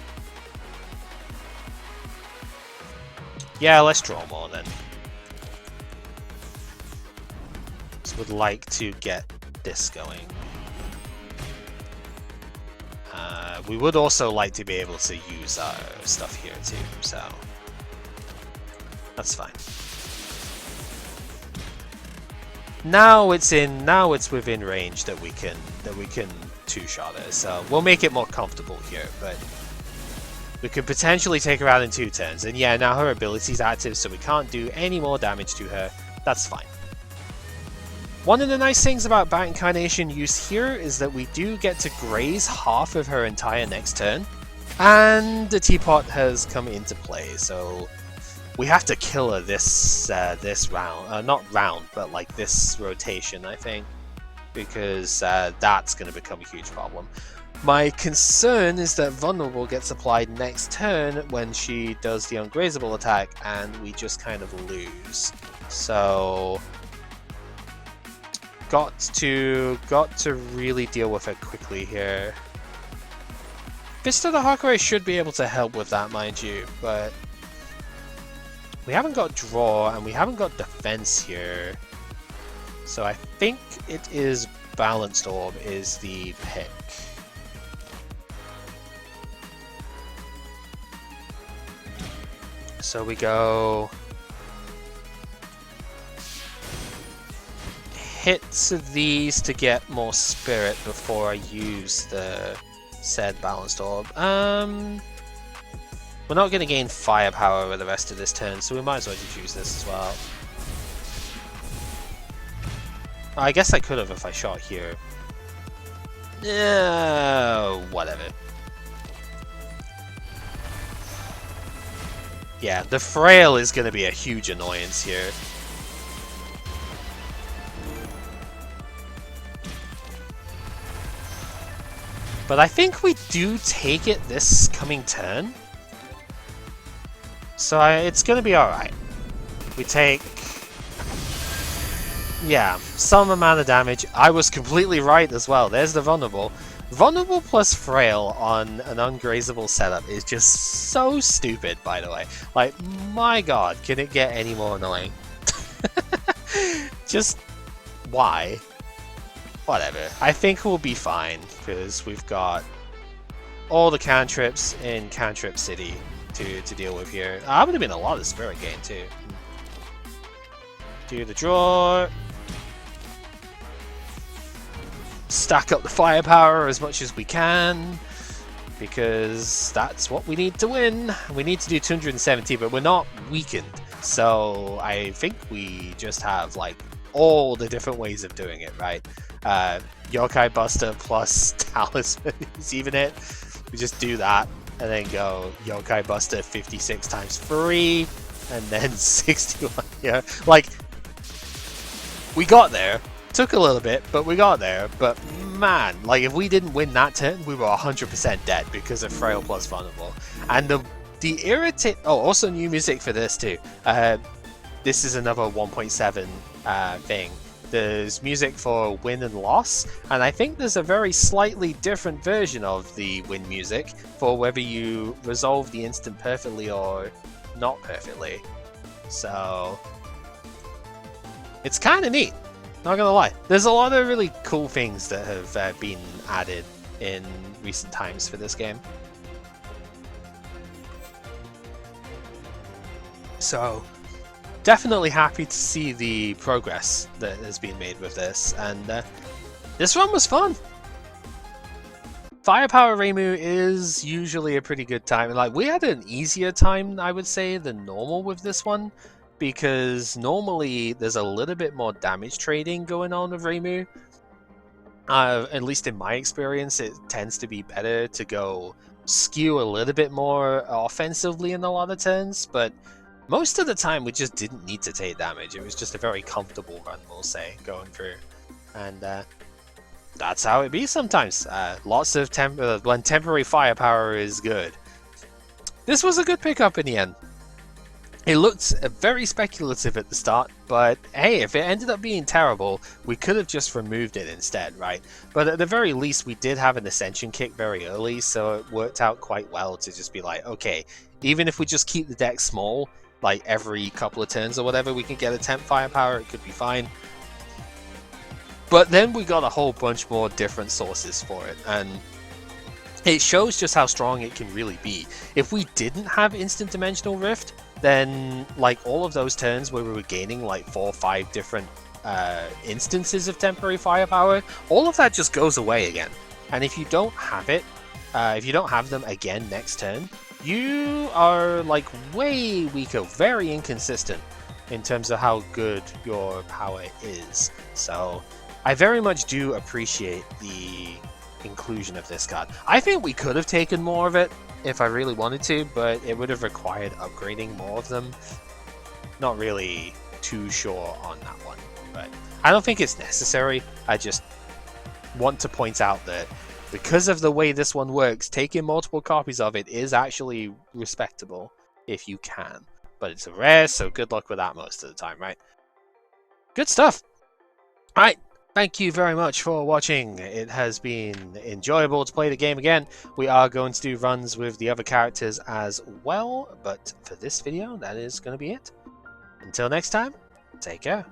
Yeah, let's draw more then. Just would like to get this going. We would also like to be able to use our stuff here too, so that's fine. Now it's within range that we can 2-shot her, so we'll make it more comfortable here, but we could potentially take her out in 2 turns. And yeah, now her ability's active, so we can't do any more damage to her. That's fine. One of the nice things about Bat Incarnation use here is that we do get to graze half of her entire next turn. And the Teapot has come into play, so we have to kill her this round. Not round, but like this rotation, I think. Because that's going to become a huge problem. My concern is that Vulnerable gets applied next turn when she does the Ungrazable attack, and we just kind of lose. So... Got to really deal with it quickly here. Fist of the Hakurai should be able to help with that, mind you, but we haven't got draw and we haven't got defense here. So I think it is Balanced Orb is the pick. So we go... hits these to get more spirit before I use the said Balanced Orb. We're not going to gain firepower over the rest of this turn, so we might as well just use this as well. I guess I could have if I shot here. Whatever. Yeah, the Frail is going to be a huge annoyance here. But I think we do take it this coming turn. So it's going to be alright. We take... yeah, some amount of damage. I was completely right as well. There's the vulnerable. Vulnerable plus frail on an ungrazable setup is just so stupid, by the way. Like, my god, can it get any more annoying? Just, why? Whatever. I think we'll be fine, because we've got all the cantrips in Cantrip City to deal with here. I would have been a lot of Spirit Gain, too. Do the draw. Stack up the firepower as much as we can, because that's what we need to win. We need to do 270, but we're not weakened. So I think we just have like all the different ways of doing it, right? Yokai Buster plus Talisman is even it. We just do that and then go Yokai Buster 56 times 3 and then 61. Yeah, like we got there. Took a little bit, but we got there. But man, like if we didn't win that turn, we were 100% dead because of Frail plus Vulnerable. And the irritate. Oh, also new music for this too. This is another 1.7 thing. There's music for win and loss, and I think there's a very slightly different version of the win music for whether you resolve the instant perfectly or not perfectly. So it's kind of neat. Not gonna lie, there's a lot of really cool things that have been added in recent times for this game. So, definitely happy to see the progress that has been made with this, and this run was fun. Firepower Reimu is usually a pretty good time. Like, we had an easier time, I would say, than normal with this one, because normally there's a little bit more damage trading going on with Reimu. At least in my experience, it tends to be better to go skew a little bit more offensively in a lot of turns, but most of the time we just didn't need to take damage. It was just a very comfortable run, we'll say, going through. And that's how it be sometimes. Lots of when temporary firepower is good. This was a good pickup in the end. It looked very speculative at the start, but hey, if it ended up being terrible, we could have just removed it instead, right? But at the very least, we did have an Ascension kick very early, so it worked out quite well to just be like, okay, even if we just keep the deck small, like every couple of turns or whatever, we can get a temp firepower, it could be fine. But then we got a whole bunch more different sources for it, and it shows just how strong it can really be. If we didn't have Instant Dimensional Rift, then like all of those turns where we were gaining like 4 or 5 different instances of temporary firepower, all of that just goes away again. And if you don't have it, if you don't have them again next turn, you are like way weaker, very inconsistent in terms of how good your power is. So I very much do appreciate the inclusion of this card. I think we could have taken more of it if I really wanted to, but it would have required upgrading more of them. Not really too sure on that one, but I don't think it's necessary. I just want to point out that because of the way this one works, taking multiple copies of it is actually respectable if you can. But it's a rare, so good luck with that most of the time, right? Good stuff! Alright, thank you very much for watching. It has been enjoyable to play the game again. We are going to do runs with the other characters as well, but for this video, that is going to be it. Until next time, take care.